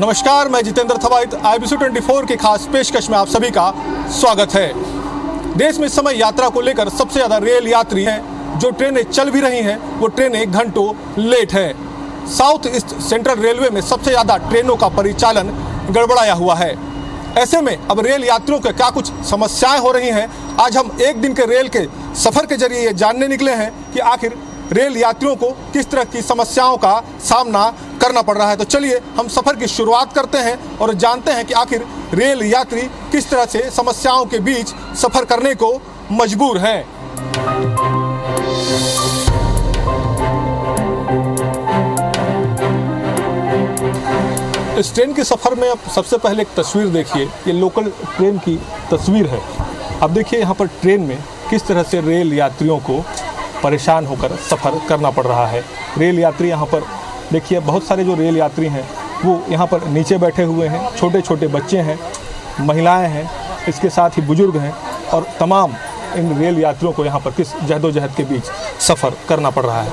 नमस्कार, मैं जितेंद्र थवाइत। IBC 24 की खास पेशकश में आप सभी का स्वागत है। देश में इस समय यात्रा को लेकर सबसे ज़्यादा रेल यात्री हैं। जो ट्रेनें चल भी रही हैं वो ट्रेनें घंटों लेट है। साउथ ईस्ट सेंट्रल रेलवे में सबसे ज़्यादा ट्रेनों का परिचालन गड़बड़ाया हुआ है। ऐसे में अब रेल यात्रियों के क्या कुछ समस्याएं हो रही हैं, आज हम एक दिन के रेल के सफ़र के जरिए ये जानने निकले हैं कि आखिर रेल यात्रियों को किस तरह की समस्याओं का सामना करना पड़ रहा है। तो चलिए हम सफ़र की शुरुआत करते हैं और जानते हैं कि आखिर रेल यात्री किस तरह से समस्याओं के बीच सफ़र करने को मजबूर हैं। इस ट्रेन के सफ़र में अब सबसे पहले एक तस्वीर देखिए, ये लोकल ट्रेन की तस्वीर है। अब देखिए यहाँ पर ट्रेन में किस तरह से रेल यात्रियों को परेशान होकर सफ़र करना पड़ रहा है। रेल यात्री यहाँ पर देखिए, बहुत सारे जो रेल यात्री हैं वो यहाँ पर नीचे बैठे हुए हैं। छोटे छोटे बच्चे हैं, महिलाएं हैं, इसके साथ ही बुजुर्ग हैं और तमाम इन रेल यात्रियों को यहाँ पर किस जहदोजहद के बीच सफ़र करना पड़ रहा है।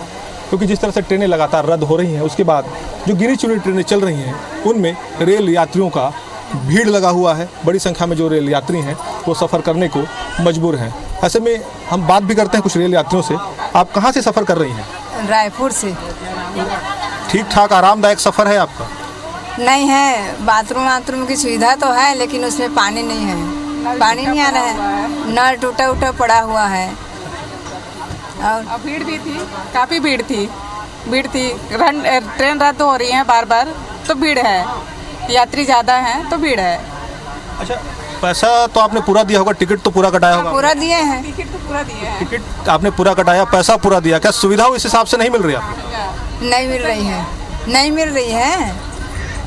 क्योंकि जिस तरह से ट्रेनें लगातार रद्द हो रही हैं, उसके बाद जो गिनी चुनी ट्रेनें चल रही हैं उनमें रेल यात्रियों का भीड़ लगा हुआ है। बड़ी संख्या में जो रेल यात्री हैं वो सफ़र करने को मजबूर हैं। ऐसे में हम बात भी करते हैं कुछ रेल यात्रियों से। आप कहाँ से सफ़र कर रही हैं? रायपुर से। ठीक ठाक आरामदायक सफ़र है आपका? नहीं है, बाथरूम की सुविधा तो है लेकिन उसमें पानी नहीं है, पानी नहीं आ रहा है, नल टूटा पड़ा हुआ है। और भीड़ भी थी, काफ़ी भीड़ थी। ट्रेन रद्द हो रही है बार बार, तो भीड़ है, यात्री ज़्यादा हैं तो भीड़ है। अच्छा, पैसा तो आपने पूरा दिया होगा, टिकट तो पूरा कटाया होगा? पूरा दिए हैं। टिकट तो पूरा दिए हैं। टिकट आपने पूरा कटाया, पैसा पूरा दिया, क्या सुविधा उस हिसाब से नहीं मिल रही आपको? नहीं मिल रही है।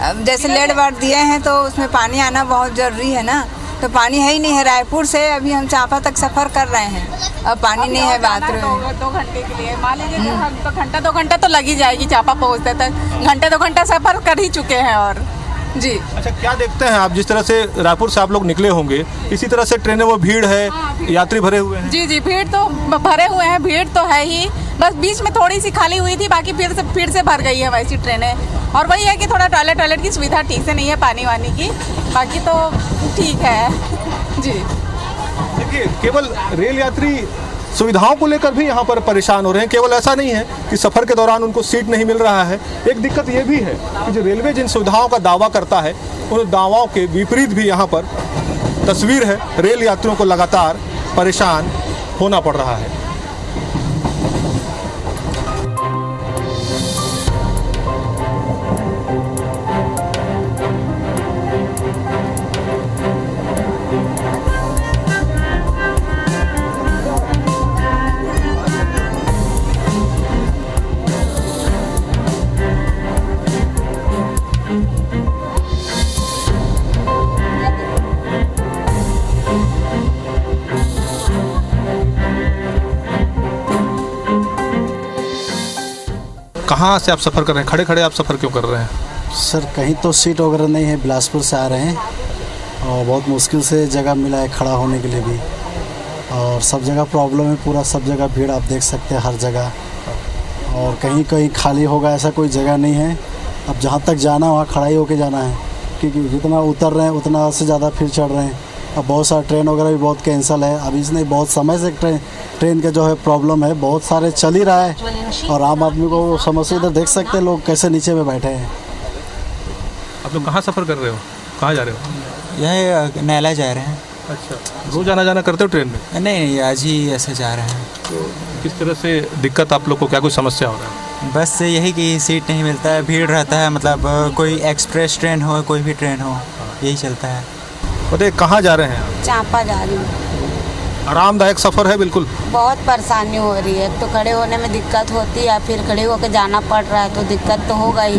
अब जैसे लेट बाट दिए हैं तो उसमें पानी आना बहुत ज़रूरी है ना, तो पानी है ही नहीं है। रायपुर से अभी हम चांपा तक सफ़र कर रहे हैं, अब पानी नहीं है बाथरूम। 2 घंटे के लिए मान लीजिए तो घंटा 2 घंटा तो लग ही जाएगी चांपा पहुँचते तक। घंटे 2 घंटा सफ़र कर ही चुके हैं। और जी, अच्छा, क्या देखते हैं आप, जिस तरह से रायपुर से आप लोग निकले होंगे, इसी तरह से ट्रेनें वो भीड़ है, यात्री भरे हुए हैं? जी, भीड़ तो भरे हुए हैं, भीड़ तो है ही। बस बीच में थोड़ी सी खाली हुई थी, बाकी फिर से भर गई है वैसी ट्रेनें। और वही है कि थोड़ा टॉयलेट की सुविधा ठीक से नहीं है, पानी वानी की, बाकी तो ठीक है। जी, देखिए, केवल रेल यात्री सुविधाओं को लेकर भी यहाँ पर परेशान हो रहे हैं। केवल ऐसा नहीं है कि सफ़र के दौरान उनको सीट नहीं मिल रहा है, एक दिक्कत ये भी है कि जो रेलवे जिन सुविधाओं का दावा करता है उन दावाओं के विपरीत भी यहाँ पर तस्वीर है। रेल यात्रियों को लगातार परेशान होना पड़ रहा है। कहाँ से आप सफ़र कर रहे हैं? खड़े खड़े आप सफ़र क्यों कर रहे हैं? सर, कहीं तो सीट वगैरह नहीं है, बिलासपुर से आ रहे हैं और बहुत मुश्किल से जगह मिला है खड़ा होने के लिए भी, और सब जगह प्रॉब्लम है, पूरा सब जगह भीड़ आप देख सकते हैं हर जगह, और कहीं कहीं खाली होगा ऐसा कोई जगह नहीं है। अब जहाँ तक जाना वहाँ खड़ा ही होके जाना है, क्योंकि जितना उतर रहे हैं उतना से ज़्यादा फिर चढ़ रहे हैं। अब बहुत सारा ट्रेन वगैरह भी बहुत कैंसिल है। अभी इसने बहुत समय से ट्रेन के जो है प्रॉब्लम है, बहुत सारे चल ही रहा है और आम आदमी को समस्या इधर देख सकते हैं, लोग कैसे नीचे में बैठे हैं। आप लोग कहाँ सफ़र कर रहे हो, कहाँ जा रहे हो? यह नैला जा रहे हैं। अच्छा, रोज़ आना जाना करते हो ट्रेन में? नहीं, आज ही ऐसे जा रहे हैं। तो किस तरह से दिक्कत आप लोग को, क्या कुछ समस्या हो रहा है? बस यही कि सीट नहीं मिलता है, भीड़ रहता है, मतलब कोई एक्सप्रेस ट्रेन हो, कोई भी ट्रेन हो, यही चलता है। बताइए, कहाँ जा रहे हैं आप? चांपा जा रही हूँ। आरामदायक सफ़र है? बिल्कुल। बहुत परेशानी हो रही है, तो खड़े होने में दिक्कत होती है, फिर खड़े होकर जाना पड़ रहा है तो दिक्कत तो होगा ही।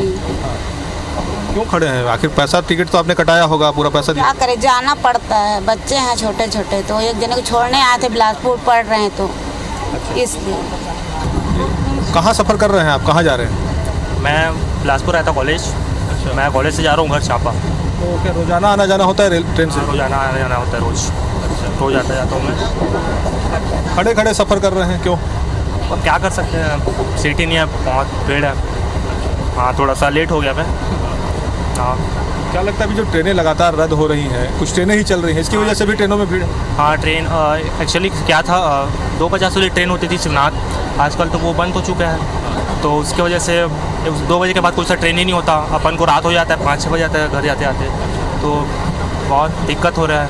क्यों खड़े हैं? आखिर पैसा, टिकट तो आपने कटाया होगा, पूरा पैसा दिया? क्या करें, जाना पड़ता है, बच्चे हैं छोटे छोटे, तो एक जने को छोड़ने आए थे, बिलासपुर पढ़ रहे हैं तो इसलिए। कहाँ सफ़र कर रहे हैं आप, कहाँ जा रहे हैं? मैं बिलासपुर रहता कॉलेज। अच्छा, मैं कॉलेज से जा रहा हूँ घर चांपा। तो क्या रोज़ाना आना जाना होता है ट्रेन से? रोज़ाना आना जाना होता है, रोज़। रोज़ आता जाता हूँ मैं। खड़े खड़े सफ़र कर रहे हैं, क्यों? और क्या कर सकते हैं, सीट ही नहीं है, बहुत भीड़ है। हाँ, थोड़ा सा लेट हो गया मैं। हाँ, क्या लगता है अभी जो ट्रेनें लगातार रद्द हो रही हैं, कुछ ट्रेनें ही चल रही हैं, इसकी वजह से भी ट्रेनों में भीड़ है? हाँ ट्रेन एक्चुअली क्या था 2:50 बजे ट्रेन होती थी शिवनाथ, आजकल तो वो बंद हो चुका है। तो उसकी वजह से 2 बजे के बाद कोई सा ट्रेन ही नहीं होता, अपन को रात हो जाता है, 5-6 बजे जाता है घर जाते आते, तो बहुत दिक्कत हो रहा है।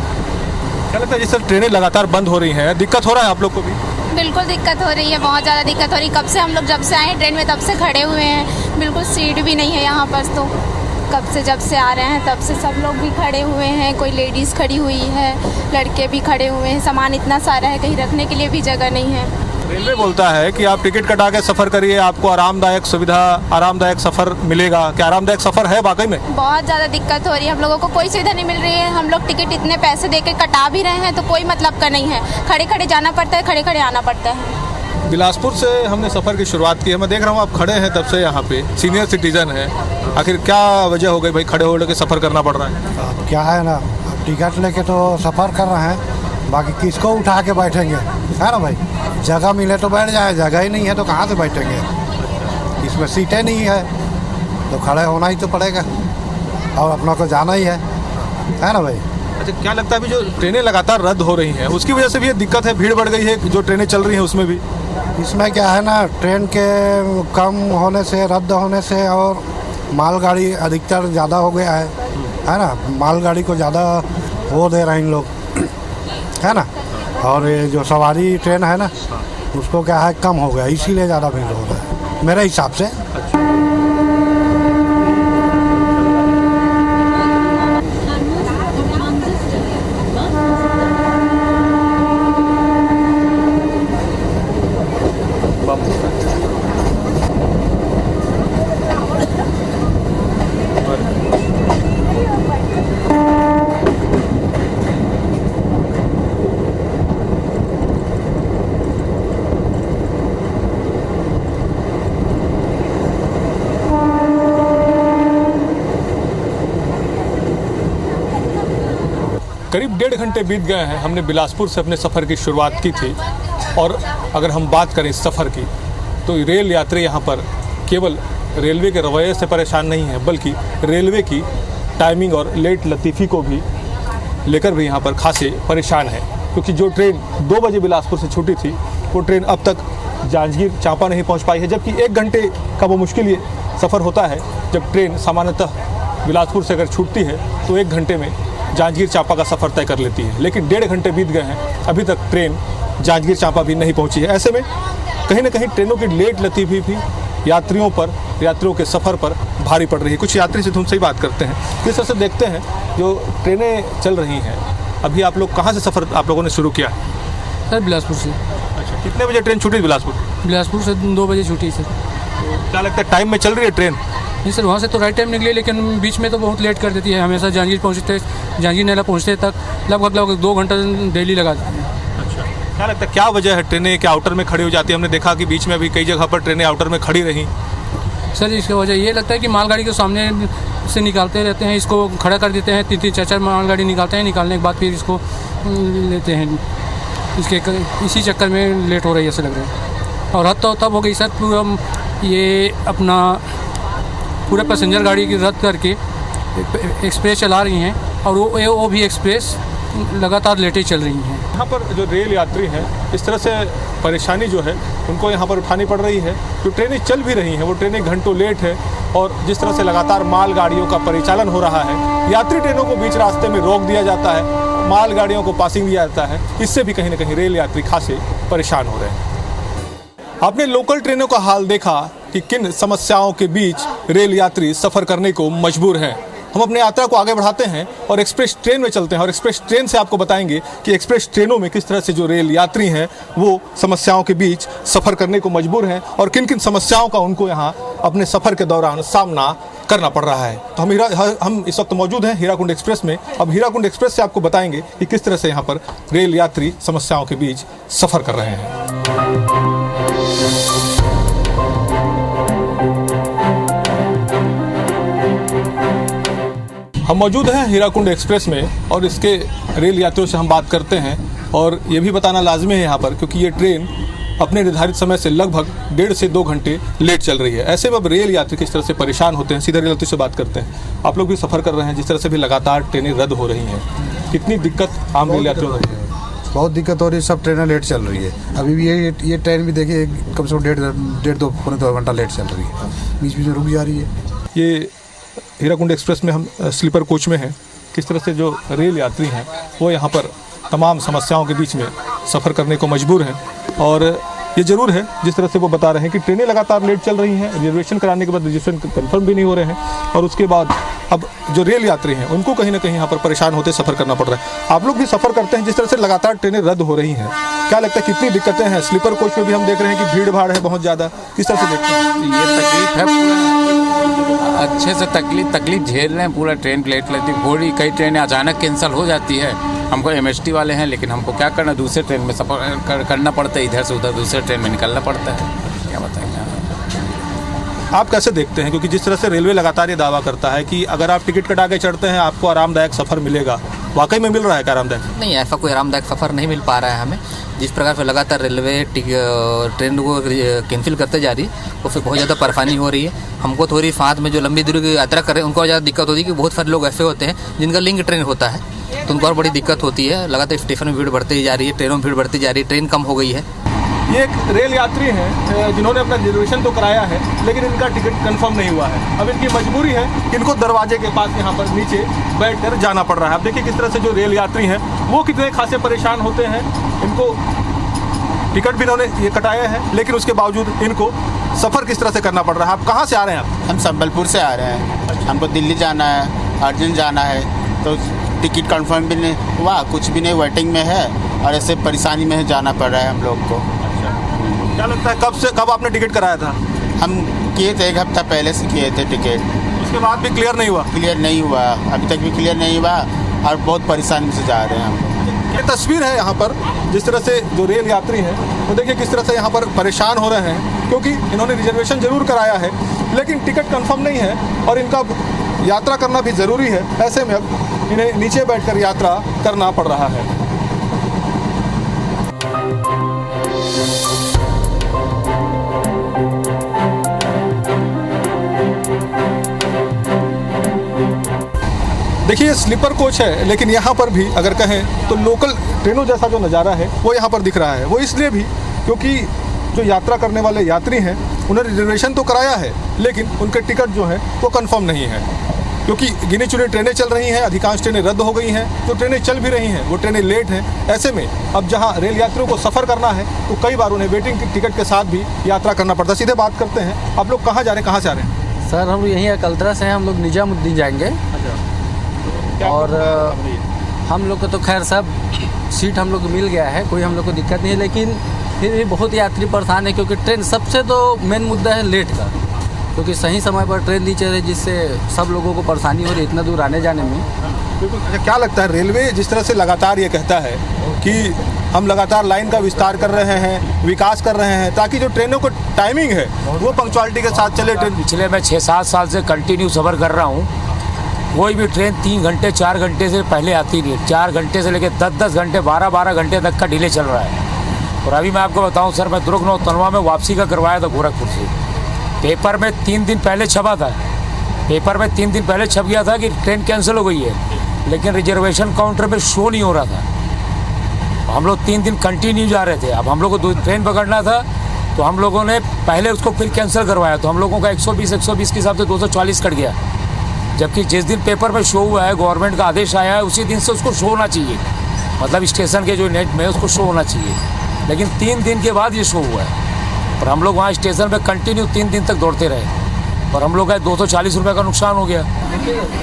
क्या लगता है जिस तरह ट्रेनें लगातार बंद हो रही हैं, दिक्कत हो रहा है आप लोग को भी? बिल्कुल दिक्कत हो रही है, बहुत ज़्यादा दिक्कत हो रही है। कब से हम लोग जब से आए हैं ट्रेन में तब से खड़े हुए हैं, बिल्कुल सीट भी नहीं है यहाँ पर। तो कब से जब से आ रहे हैं तब से सब लोग भी खड़े हुए हैं, कोई लेडीज़ खड़ी हुई है, लड़के भी खड़े हुए हैं, सामान इतना सारा है कहीं रखने के लिए भी जगह नहीं है। रेलवे बोलता है कि आप टिकट कटा के सफ़र करिए, आपको आरामदायक सुविधा, आरामदायक सफ़र मिलेगा। क्या आरामदायक सफ़र है वाकई में? बहुत ज़्यादा दिक्कत हो रही है, हम लोगों को कोई सुविधा नहीं मिल रही है। हम लोग टिकट इतने पैसे दे के कटा भी रहे हैं तो कोई मतलब का नहीं है, खड़े खड़े जाना पड़ता है, खड़े खड़े आना पड़ता है। बिलासपुर से हमने सफ़र की शुरुआत की है, मैं देख रहा हूँ आप खड़े हैं तब से यहाँ पे, सीनियर सिटीजन है। आखिर क्या वजह हो गई भाई खड़े होकर के सफ़र करना पड़ रहा है? अब क्या है ना, अब टिकट लेके तो सफ़र कर रहे हैं, बाकी किसको उठा के बैठेंगे, है ना भाई। जगह मिले तो बैठ जाए, जगह ही नहीं है तो कहाँ से बैठेंगे, इसमें सीटें नहीं है तो खड़े होना ही तो पड़ेगा और अपना को जाना ही है ना भाई। अच्छा, क्या लगता है अभी जो ट्रेनें लगातार रद्द हो रही हैं उसकी वजह से भी ये दिक्कत है, भीड़ बढ़ गई है जो ट्रेनें चल रही हैं उसमें भी? इसमें क्या है ना, ट्रेन के कम होने से, रद्द होने से, और मालगाड़ी अधिकतर ज़्यादा हो गया है ना, मालगाड़ी को ज़्यादा वो दे रहे हैं इन लोग, है ना। और ये जो सवारी ट्रेन है ना उसको क्या है कम हो गया, इसीलिए ज़्यादा भीड़ हो रहा है मेरे हिसाब से। करीब 1.5 घंटे बीत गए हैं, हमने बिलासपुर से अपने सफ़र की शुरुआत की थी। और अगर हम बात करें इस सफ़र की तो रेल यात्री यहाँ पर केवल रेलवे के रवैये से परेशान नहीं है, बल्कि रेलवे की टाइमिंग और लेट लतीफ़ी को भी लेकर भी यहाँ पर खासे परेशान है। क्योंकि जो ट्रेन 2 बजे बिलासपुर से छूटी थी वो ट्रेन अब तक जांजगीर चांपा नहीं पहुँच पाई है, जबकि 1 घंटे का वो मुश्किल ये सफ़र होता है जब ट्रेन सामान्यतः बिलासपुर से अगर छूटती है तो 1 घंटे में जांजगीर चांपा का सफ़र तय कर लेती है। लेकिन 1.5 घंटे बीत गए हैं, अभी तक ट्रेन जांजगीर चांपा भी नहीं पहुंची है। ऐसे में कहीं ना कहीं ट्रेनों की लेट लतीफ़ी भी यात्रियों के सफ़र पर भारी पड़ रही है। कुछ यात्री से तुमसे ही बात करते हैं, किस तरह से देखते हैं जो ट्रेनें चल रही हैं। अभी आप लोग कहाँ से सफ़र आप लोगों ने शुरू किया? सर बिलासपुर से। अच्छा, कितने बजे ट्रेन छूटी बिलासपुर से 2 बजे छूटी सर। तो क्या लगता है टाइम में चल रही है ट्रेन? नहीं सर, वहाँ से तो राइट टाइम निकली, लेकिन बीच में तो बहुत लेट कर देती है। हमेशा जांजगीर नेला पहुँचते तक लगभग 2 घंटा डेली लगा देती है। अच्छा, क्या लगता है क्या वजह है ट्रेनें क्या आउटर में खड़ी हो जाती है? हमने देखा कि बीच में अभी कई जगह पर ट्रेनें आउटर में खड़ी रहीं। सर इसकी वजह ये लगता है कि मालगाड़ी के सामने से निकालते रहते हैं, इसको खड़ा कर देते हैं, 3-3, 4-4 मालगाड़ी निकालते हैं, निकालने के बाद फिर इसको लेते हैं। इसी चक्कर में लेट हो रही है ऐसा लग रहा है। और हद तो तब हो गई सर, पूरा ये अपना पूरा पैसेंजर गाड़ी की रद्द करके एक्सप्रेस चला रही हैं, और वो भी एक्सप्रेस लगातार लेटे चल रही हैं। यहाँ पर जो रेल यात्री हैं इस तरह से परेशानी जो है उनको यहाँ पर उठानी पड़ रही है। जो ट्रेनें चल भी रही हैं वो ट्रेनें घंटों लेट है, और जिस तरह से लगातार मालगाड़ियों का परिचालन हो रहा है, यात्री ट्रेनों को बीच रास्ते में रोक दिया जाता है, मालगाड़ियों को पासिंग दिया जाता है, इससे भी कहीं ना कहीं रेल यात्री खासे परेशान हो रहे हैं। आपने लोकल ट्रेनों का हाल देखा कि किन समस्याओं के बीच रेल यात्री सफ़र करने को मजबूर हैं। हम अपने यात्रा को आगे बढ़ाते हैं और एक्सप्रेस ट्रेन में चलते हैं, और एक्सप्रेस ट्रेन से आपको बताएंगे कि एक्सप्रेस ट्रेनों में किस तरह से जो रेल यात्री हैं वो समस्याओं के बीच सफ़र करने को मजबूर हैं, और किन किन समस्याओं का उनको यहाँ अपने सफ़र के दौरान सामना करना पड़ रहा है। तो हम इस वक्त मौजूद हैं हीराकुंड एक्सप्रेस में। अब हीराकुंड एक्सप्रेस से आपको बताएंगे कि किस तरह से यहाँ पर रेल यात्री समस्याओं के बीच सफ़र कर रहे हैं। हम मौजूद हैं हीराकुंड एक्सप्रेस में, और इसके रेल यात्रियों से हम बात करते हैं। और ये भी बताना लाजमी है यहाँ पर, क्योंकि ये ट्रेन अपने निर्धारित समय से लगभग 1.5 से 2 घंटे लेट चल रही है। ऐसे में अब रेल यात्री किस तरह से परेशान होते हैं, सीधा रेल यात्री से बात करते हैं। आप लोग भी सफ़र कर रहे हैं, जिस तरह से भी लगातार ट्रेनें रद्द हो रही हैं, कितनी दिक्कत आम रेल यात्रियों को है? बहुत दिक्कत हो रही है, सब ट्रेनें लेट चल रही है। अभी भी ये ट्रेन भी देखिए कम से कम 1.5-2 घंटा लेट चल रही है, बीच बीच में रुक जा रही है। ये हीराकुंड एक्सप्रेस में हम स्लीपर कोच में हैं। किस तरह से जो रेल यात्री हैं वो यहाँ पर तमाम समस्याओं के बीच में सफ़र करने को मजबूर हैं। और ये ज़रूर है जिस तरह से वो बता रहे हैं कि ट्रेनें लगातार लेट चल रही हैं, रिजर्वेशन कराने के बाद रिजर्वेशन कंफर्म भी नहीं हो रहे हैं, और उसके बाद अब जो रेल यात्री हैं उनको कहीं ना कहीं यहाँ पर परेशान होते सफ़र करना पड़ रहा है। आप लोग भी सफ़र करते हैं, जिस तरह से लगातार ट्रेनें रद्द हो रही हैं, क्या लगता है कितनी दिक्कतें हैं? स्लीपर कोच में भी हम देख रहे हैं कि भीड़ भाड़ है बहुत ज़्यादा, किस तरह से देखते हैं? ये तकलीफ है, पूरा अच्छे से तकलीफ झेल रहे हैं। पूरा ट्रेन लेट लेती, थोड़ी कई ट्रेनें अचानक कैंसिल हो जाती है। हमको MST वाले हैं, लेकिन हमको क्या करना, दूसरे ट्रेन में सफ़र करना पड़ता है, इधर से उधर दूसरे ट्रेन में निकलना पड़ता है। क्या बताएंगे आप कैसे देखते हैं? क्योंकि जिस तरह से रेलवे लगातार ये दावा करता है कि अगर आप टिकट कटा के चढ़ते हैं आपको आरामदायक सफ़र मिलेगा, वाकई में मिल रहा है क्या आरामदायक? नहीं, ऐसा कोई आरामदायक सफ़र नहीं मिल पा रहा है हमें। जिस प्रकार से लगातार रेलवे ट्रेन को कैंसिल करते जा रही है उससे बहुत ज़्यादा परेशानी हो रही है हमको। थोड़ी साथ में जो लंबी दूरी की यात्रा कर रहे हैं उनको ज़्यादा दिक्कत होती है कि बहुत सारे लोग ऐसे होते हैं जिनका लिंक ट्रेन होता है, तो उनको और बड़ी दिक्कत होती है। लगातार स्टेशन में भीड़ बढ़ती जा रही है, ट्रेनों में भीड़ बढ़ती जा रही है, ट्रेन कम हो गई है। ये एक रेल यात्री हैं जिन्होंने अपना रिजर्वेशन तो कराया है लेकिन इनका टिकट कंफर्म नहीं हुआ है। अब इनकी मजबूरी है कि इनको दरवाजे के पास यहाँ पर नीचे बैठकर जाना पड़ रहा है। अब देखिए किस तरह से जो रेल यात्री हैं वो कितने खासे परेशान होते हैं। इनको टिकट भी इन्होंने ये कटाया है लेकिन उसके बावजूद इनको सफ़र किस तरह से करना पड़ रहा है। आप कहाँ से आ रहे हैं? आप? हम संबलपुर से आ रहे हैं। हमको दिल्ली जाना है, अर्जेंट जाना है, तो टिकट कंफर्म भी नहीं हुआ, कुछ भी नहीं, वेटिंग में है और ऐसे परेशानी में जाना पड़ रहा है हम लोग को। क्या लगता है कब आपने टिकट कराया था? हम किए थे 1 हफ्ता पहले से किए थे टिकट, उसके बाद भी क्लियर नहीं हुआ? क्लियर नहीं हुआ, अभी तक भी क्लियर नहीं हुआ और बहुत परेशानी से जा रहे हैं हम। ये तस्वीर है यहाँ पर जिस तरह से जो रेल यात्री हैं वो देखिए किस तरह से यहाँ पर परेशान हो रहे हैं क्योंकि इन्होंने रिजर्वेशन ज़रूर कराया है लेकिन टिकट कंफर्म नहीं है और इनका यात्रा करना भी ज़रूरी है। ऐसे में अब इन्हें नीचे बैठकर यात्रा करना पड़ रहा है। देखिए स्लीपर कोच है लेकिन यहाँ पर भी अगर कहें तो लोकल ट्रेनों जैसा जो नज़ारा है वो यहाँ पर दिख रहा है। वो इसलिए भी क्योंकि जो यात्रा करने वाले यात्री हैं उन्हें रिजर्वेशन तो कराया है लेकिन उनके टिकट जो है वो कंफर्म नहीं है क्योंकि गिनी चुनी ट्रेनें चल रही हैं, अधिकांश ट्रेनें रद्द हो गई हैं। जो ट्रेनें चल भी रही हैं वो ट्रेनें लेट हैं। ऐसे में अब जहाँ रेल यात्रियों को सफ़र करना है तो कई बार उन्हें वेटिंग टिकट के साथ भी यात्रा करना पड़ता है। सीधे बात करते हैं, आप लोग कहाँ जा रहे हैं, कहाँ से आ रहे हैं? सर हम यहीं अकलतरा से हैं, हम लोग निजामुद्दीन जाएंगे। और हम लोग को तो खैर सब सीट हम लोग को मिल गया है, कोई हम लोग को दिक्कत नहीं है, लेकिन फिर भी बहुत यात्री परेशान है क्योंकि ट्रेन सबसे तो मेन मुद्दा है लेट का, क्योंकि सही समय पर ट्रेन नहीं चल रही जिससे सब लोगों को परेशानी हो रही है इतना दूर आने जाने में। बिल्कुल। क्या लगता है रेलवे जिस तरह से लगातार ये कहता है कि हम लगातार लाइन का विस्तार कर रहे हैं, विकास कर रहे हैं ताकि जो ट्रेनों को टाइमिंग है वो पंक्चुअलिटी के साथ चले। ट्रेन पिछले मैं 6-7 साल से कंटिन्यू सफ़र कर रहा हूँ, कोई भी ट्रेन 3 घंटे 4 घंटे से पहले आती नहीं है। 4 घंटे से लेकर 10-10 घंटे 12-12 घंटे तक का डिले चल रहा है। और अभी मैं आपको बताऊं सर, मैं दुर्ग नौतनवा में वापसी का करवाया था गोरखपुर से। पेपर में 3 दिन पहले छपा था, पेपर में 3 दिन पहले छप गया था कि ट्रेन कैंसिल हो गई है, लेकिन रिजर्वेशन काउंटर पे शो नहीं हो रहा था। हम लोग 3 दिन कंटिन्यू जा रहे थे। अब हम लोग को ट्रेन पकड़ना था तो हम लोगों ने पहले उसको फिर कैंसिल करवाया, तो हम लोगों का 120 के हिसाब से 240 कट गया। जबकि जिस दिन पेपर में शो हुआ है, गवर्नमेंट का आदेश आया है, उसी दिन से उसको शो होना चाहिए, मतलब स्टेशन के जो नेट में उसको शो होना चाहिए, लेकिन 3 दिन के बाद ये शो हुआ है। और हम लोग वहाँ स्टेशन पे कंटिन्यू 3 दिन तक दौड़ते रहे और हम लोग का 240 रुपये का नुकसान हो गया।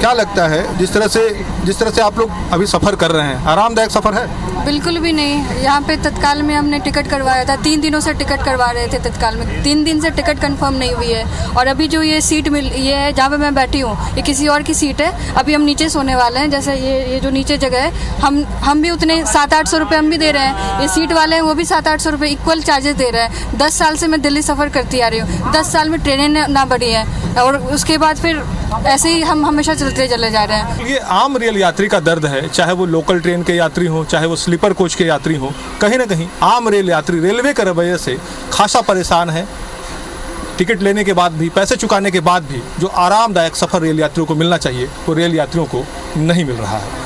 क्या लगता है जिस तरह से आप लोग अभी सफ़र कर रहे हैं, आरामदायक सफ़र है? बिल्कुल भी नहीं। यहाँ पे तत्काल में हमने टिकट करवाया था, 3 दिनों से टिकट करवा रहे थे तत्काल में, 3 दिन से टिकट कंफर्म नहीं हुई है। और अभी जो ये सीट ये है जहाँ पे मैं बैठी हूँ, ये किसी और की सीट है। अभी हम नीचे सोने वाले हैं, जैसे ये जो नीचे जगह है, हम भी उतने 700-800 रुपये हम भी दे रहे हैं। ये सीट वाले हैं वो भी 700-800 रुपये इक्वल चार्जेस दे रहे हैं। 10 साल से मैं दिल्ली सफ़र करती आ रही हूँ, 10 साल में ट्रेनें ना बढ़ी हैं। और उसके बाद फिर ऐसे ही हम हमेशा चलते चले जा रहे हैं। ये आम रेल यात्री का दर्द है, चाहे वो लोकल ट्रेन के यात्री हो, चाहे वो स्लीपर कोच के यात्री हो। कहीं ना कहीं आम रेल यात्री रेलवे के रवैये से खासा परेशान है। टिकट लेने के बाद भी, पैसे चुकाने के बाद भी जो आरामदायक सफ़र रेल यात्रियों को मिलना चाहिए वो रेल यात्रियों को नहीं मिल रहा है।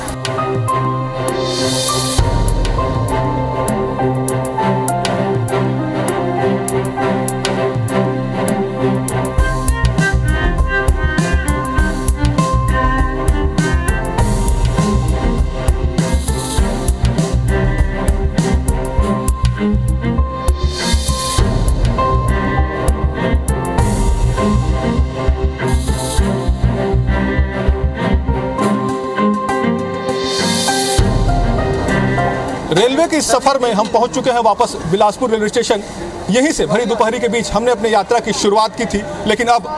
रेलवे के इस सफ़र में हम पहुंच चुके हैं वापस बिलासपुर रेलवे स्टेशन। यहीं से भरी दोपहरी के बीच हमने अपनी यात्रा की शुरुआत की थी, लेकिन अब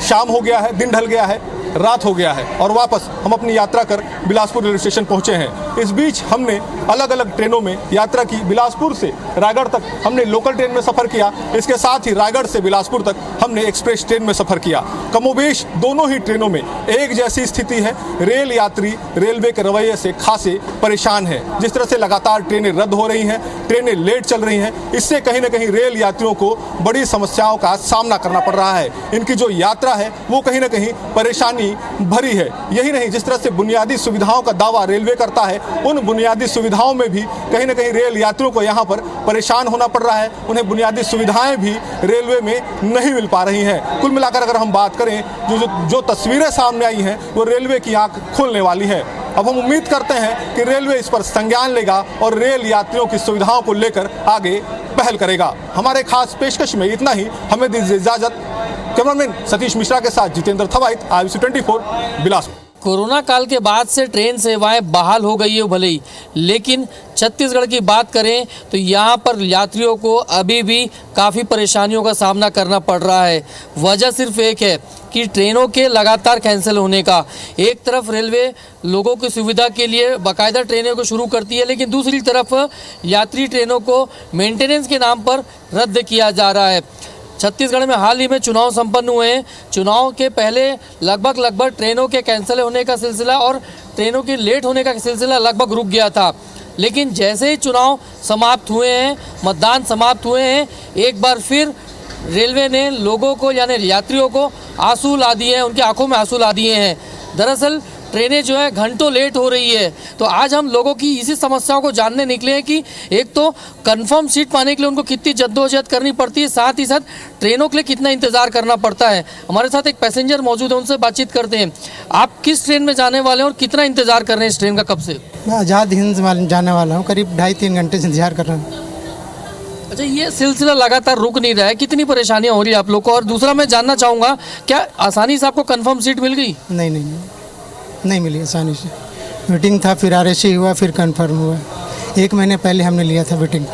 शाम हो गया है, दिन ढल गया है, रात हो गया है और वापस हम अपनी यात्रा कर बिलासपुर रेलवे स्टेशन पहुंचे हैं। इस बीच हमने अलग अलग ट्रेनों में यात्रा की। बिलासपुर से रायगढ़ तक हमने लोकल ट्रेन में सफ़र किया, इसके साथ ही रायगढ़ से बिलासपुर तक हमने एक्सप्रेस ट्रेन में सफ़र किया। कमोबेश दोनों ही ट्रेनों में एक जैसी स्थिति है। रेल यात्री रेलवे के रवैये से खासे परेशान है। जिस तरह से लगातार ट्रेनें रद्द हो रही हैं, ट्रेनें लेट चल रही हैं, इससे कहीं ना कहीं रेल यात्रियों को बड़ी समस्याओं का सामना करना पड़ रहा है। इनकी जो यात्रा है वो कहीं ना कहीं परेशानी भरी है। यही नहीं, जिस तरह से बुनियादी सुविधाओं का दावा रेलवे करता है, उन बुनियादी सुविधाओं में भी कहीं ना कहीं रेल यात्रियों को यहाँ पर परेशान होना पड़ रहा है। उन्हें बुनियादी सुविधाएं भी रेलवे में नहीं मिल पा रही हैं। कुल मिलाकर अगर हम बात करें, जो तस्वीरें सामने आई हैं वो रेलवे की आंख खोलने वाली है। अब हम उम्मीद करते हैं कि रेलवे इस पर संज्ञान लेगा और रेल यात्रियों की सुविधाओं को लेकर आगे पहल करेगा। हमारे खास पेशकश में इतना ही। हमें दीजिए इजाजत। कैमरामैन सतीश मिश्रा के साथ जितेंद्र थवाइट, IBC 24 बिलासपुर। कोरोना काल के बाद से ट्रेन सेवाएं बहाल हो गई है भले ही, लेकिन छत्तीसगढ़ की बात करें तो यहाँ पर यात्रियों को अभी भी काफ़ी परेशानियों का सामना करना पड़ रहा है। वजह सिर्फ एक है कि ट्रेनों के लगातार कैंसिल होने का। एक तरफ रेलवे लोगों की सुविधा के लिए बाकायदा ट्रेनों को शुरू करती है, लेकिन दूसरी तरफ यात्री ट्रेनों को मेंटेनेंस के नाम पर रद्द किया जा रहा है। छत्तीसगढ़ में हाल ही में चुनाव संपन्न हुए हैं। चुनाव के पहले लगभग ट्रेनों के कैंसिल होने का सिलसिला और ट्रेनों के लेट होने का सिलसिला लगभग रुक गया था, लेकिन जैसे ही चुनाव समाप्त हुए हैं, मतदान समाप्त हुए हैं, एक बार फिर रेलवे ने लोगों को यानी यात्रियों को आंसू ला दिए हैं, उनकी आंखों में आंसू ला दिए हैं। दरअसल ट्रेनें जो है घंटों लेट हो रही है। तो आज हम लोगों की इसी समस्याओं को जानने निकले हैं कि एक तो कंफर्म सीट पाने के लिए उनको कितनी जद्दोजहद करनी पड़ती है, साथ ही साथ ट्रेनों के लिए कितना इंतज़ार करना पड़ता है। हमारे साथ एक पैसेंजर मौजूद है, उनसे बातचीत करते हैं। आप किस ट्रेन में जाने वाले हैं और कितना इंतज़ार कर रहे हैं इस ट्रेन का कब से? मैं आज़ाद हिंद जाने वाला हूँ, करीब 2.5-3 घंटे से इंतजार कर रहा हूँ। अच्छा, ये सिलसिला लगातार रुक नहीं रहा है, कितनी परेशानियाँ हो रही है आप लोग को? और दूसरा मैं जानना चाहूँगा, क्या आसानी से आपको कन्फर्म सीट मिल गई? नहीं मिली आसानी से। वेटिंग था, फिर RSC हुआ, फिर कंफर्म हुआ। 1 महीने पहले हमने लिया था वेटिंग।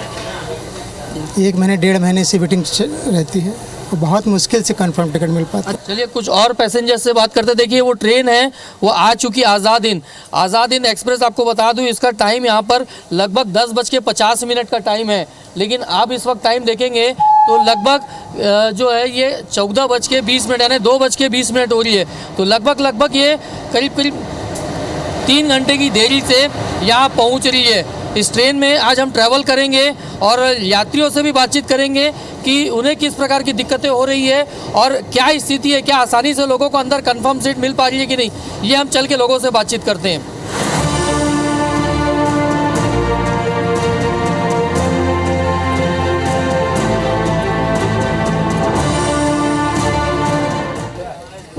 1 महीने 1.5 महीने से वेटिंग रहती है, तो बहुत मुश्किल से कंफर्म टिकट मिल पाता है। चलिए कुछ और पैसेंजर से बात करते। देखिए वो ट्रेन है वो आ चुकी आज़ाद हिंद एक्सप्रेस। आपको बता दूं इसका टाइम यहाँ पर लगभग 10:50 का टाइम है, लेकिन आप इस वक्त टाइम देखेंगे तो लगभग जो है ये 14:20 यानी 2:20 हो रही है। तो लगभग ये करीब 3 घंटे की देरी से यहाँ पहुँच रही है। इस ट्रेन में आज हम ट्रैवल करेंगे और यात्रियों से भी बातचीत करेंगे कि उन्हें किस प्रकार की दिक्कतें हो रही है और क्या स्थिति है, क्या आसानी से लोगों को अंदर कंफर्म सीट मिल पा रही है कि नहीं। ये हम चल के लोगों से बातचीत करते हैं।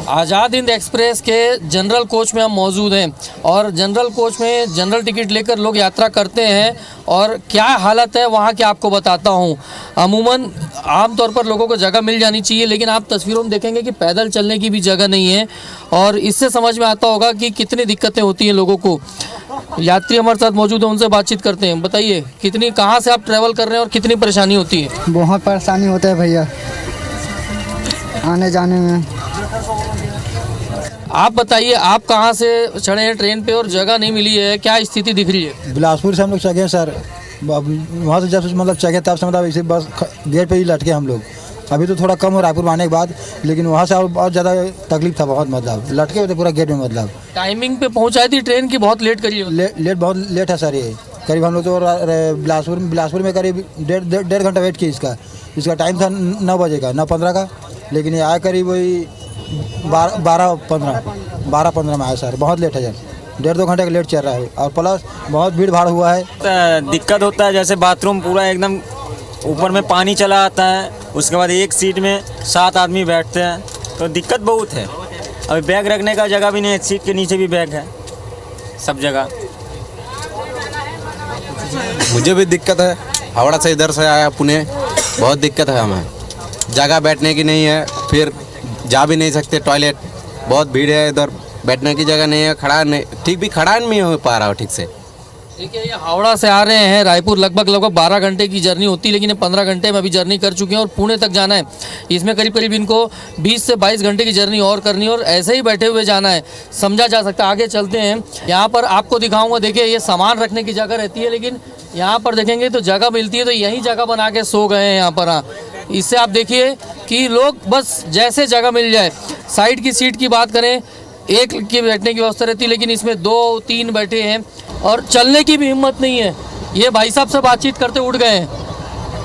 आज़ाद हिंद एक्सप्रेस के जनरल कोच में हम मौजूद हैं और जनरल कोच में जनरल टिकट लेकर लोग यात्रा करते हैं और क्या हालत है वहाँ की आपको बताता हूँ। अमूमन आमतौर पर लोगों को जगह मिल जानी चाहिए, लेकिन आप तस्वीरों में देखेंगे कि पैदल चलने की भी जगह नहीं है और इससे समझ में आता होगा कि कितनी दिक्कतें होती हैं लोगों को। यात्री हमारे साथ मौजूद है, उनसे बातचीत करते हैं। बताइए कहाँ से आप ट्रैवल कर रहे हैं और कितनी परेशानी होती है? बहुत परेशानी होता है भैया आने जाने में। आप बताइए आप कहाँ से चढ़े हैं ट्रेन पे और जगह नहीं मिली है, क्या स्थिति दिख रही है? बिलासपुर से हम लोग चढ़े सर, वहाँ से जब मतलब चढ़े तब से मतलब इसे बस गेट पे ही लटके हम लोग अभी तो थोड़ा कम हो रायपुर में आने के बाद, लेकिन वहाँ से और बहुत ज़्यादा तकलीफ था, बहुत मतलब लटके हुए थे पूरा गेट में। मतलब टाइमिंग पे पहुंचाई थी ट्रेन की, बहुत लेट करी हो? लेट बहुत लेट है सर। ये करीब हम लोग तो बिलासपुर में करीब डेढ़ घंटा वेट किया। इसका टाइम था 9 बजे का, 9:15 का, लेकिन ये आया करीब वही 12:15 में आया सर। बहुत लेट है सर, 1.5-2 घंटे का लेट चल रहा है, और प्लस बहुत भीड़ भाड़ हुआ है। दिक्कत होता है, जैसे बाथरूम पूरा एकदम ऊपर में पानी चला आता है, उसके बाद एक सीट में 7 आदमी बैठते हैं, तो दिक्कत बहुत है। अभी बैग रखने का जगह भी नहीं है, सीट के नीचे भी बैग है सब जगह। मुझे भी दिक्कत है, हावड़ा से इधर से आया पुणे, बहुत दिक्कत है हमें। जगह बैठने की नहीं है, फिर जा भी नहीं सकते, टॉयलेट बहुत भीड़ है, इधर बैठने की जगह नहीं है, खड़ा नहीं ठीक भी खड़ा नहीं हो पा रहा हो ठीक से। देखिए ये हावड़ा से आ रहे हैं, रायपुर लगभग 12 घंटे की जर्नी होती है, लेकिन ये 15 घंटे में अभी जर्नी कर चुके हैं और पुणे तक जाना है। इसमें करीब इनको 20 से 22 घंटे की जर्नी और करनी है और ऐसे ही बैठे हुए जाना है, समझा जा सकता है। आगे चलते हैं, यहाँ पर आपको दिखाऊंगा। देखिए ये सामान रखने की जगह रहती है, लेकिन यहाँ पर देखेंगे तो जगह मिलती है, तो यही जगह बना के सो गए हैं यहाँ पर। हाँ, इससे आप देखिए कि लोग बस जैसे जगह मिल जाए। साइड की सीट की बात करें, एक की बैठने की व्यवस्था रहती है, लेकिन इसमें 2-3 बैठे हैं और चलने की भी हिम्मत नहीं है। ये भाई साहब से बातचीत करते उठ गए हैं।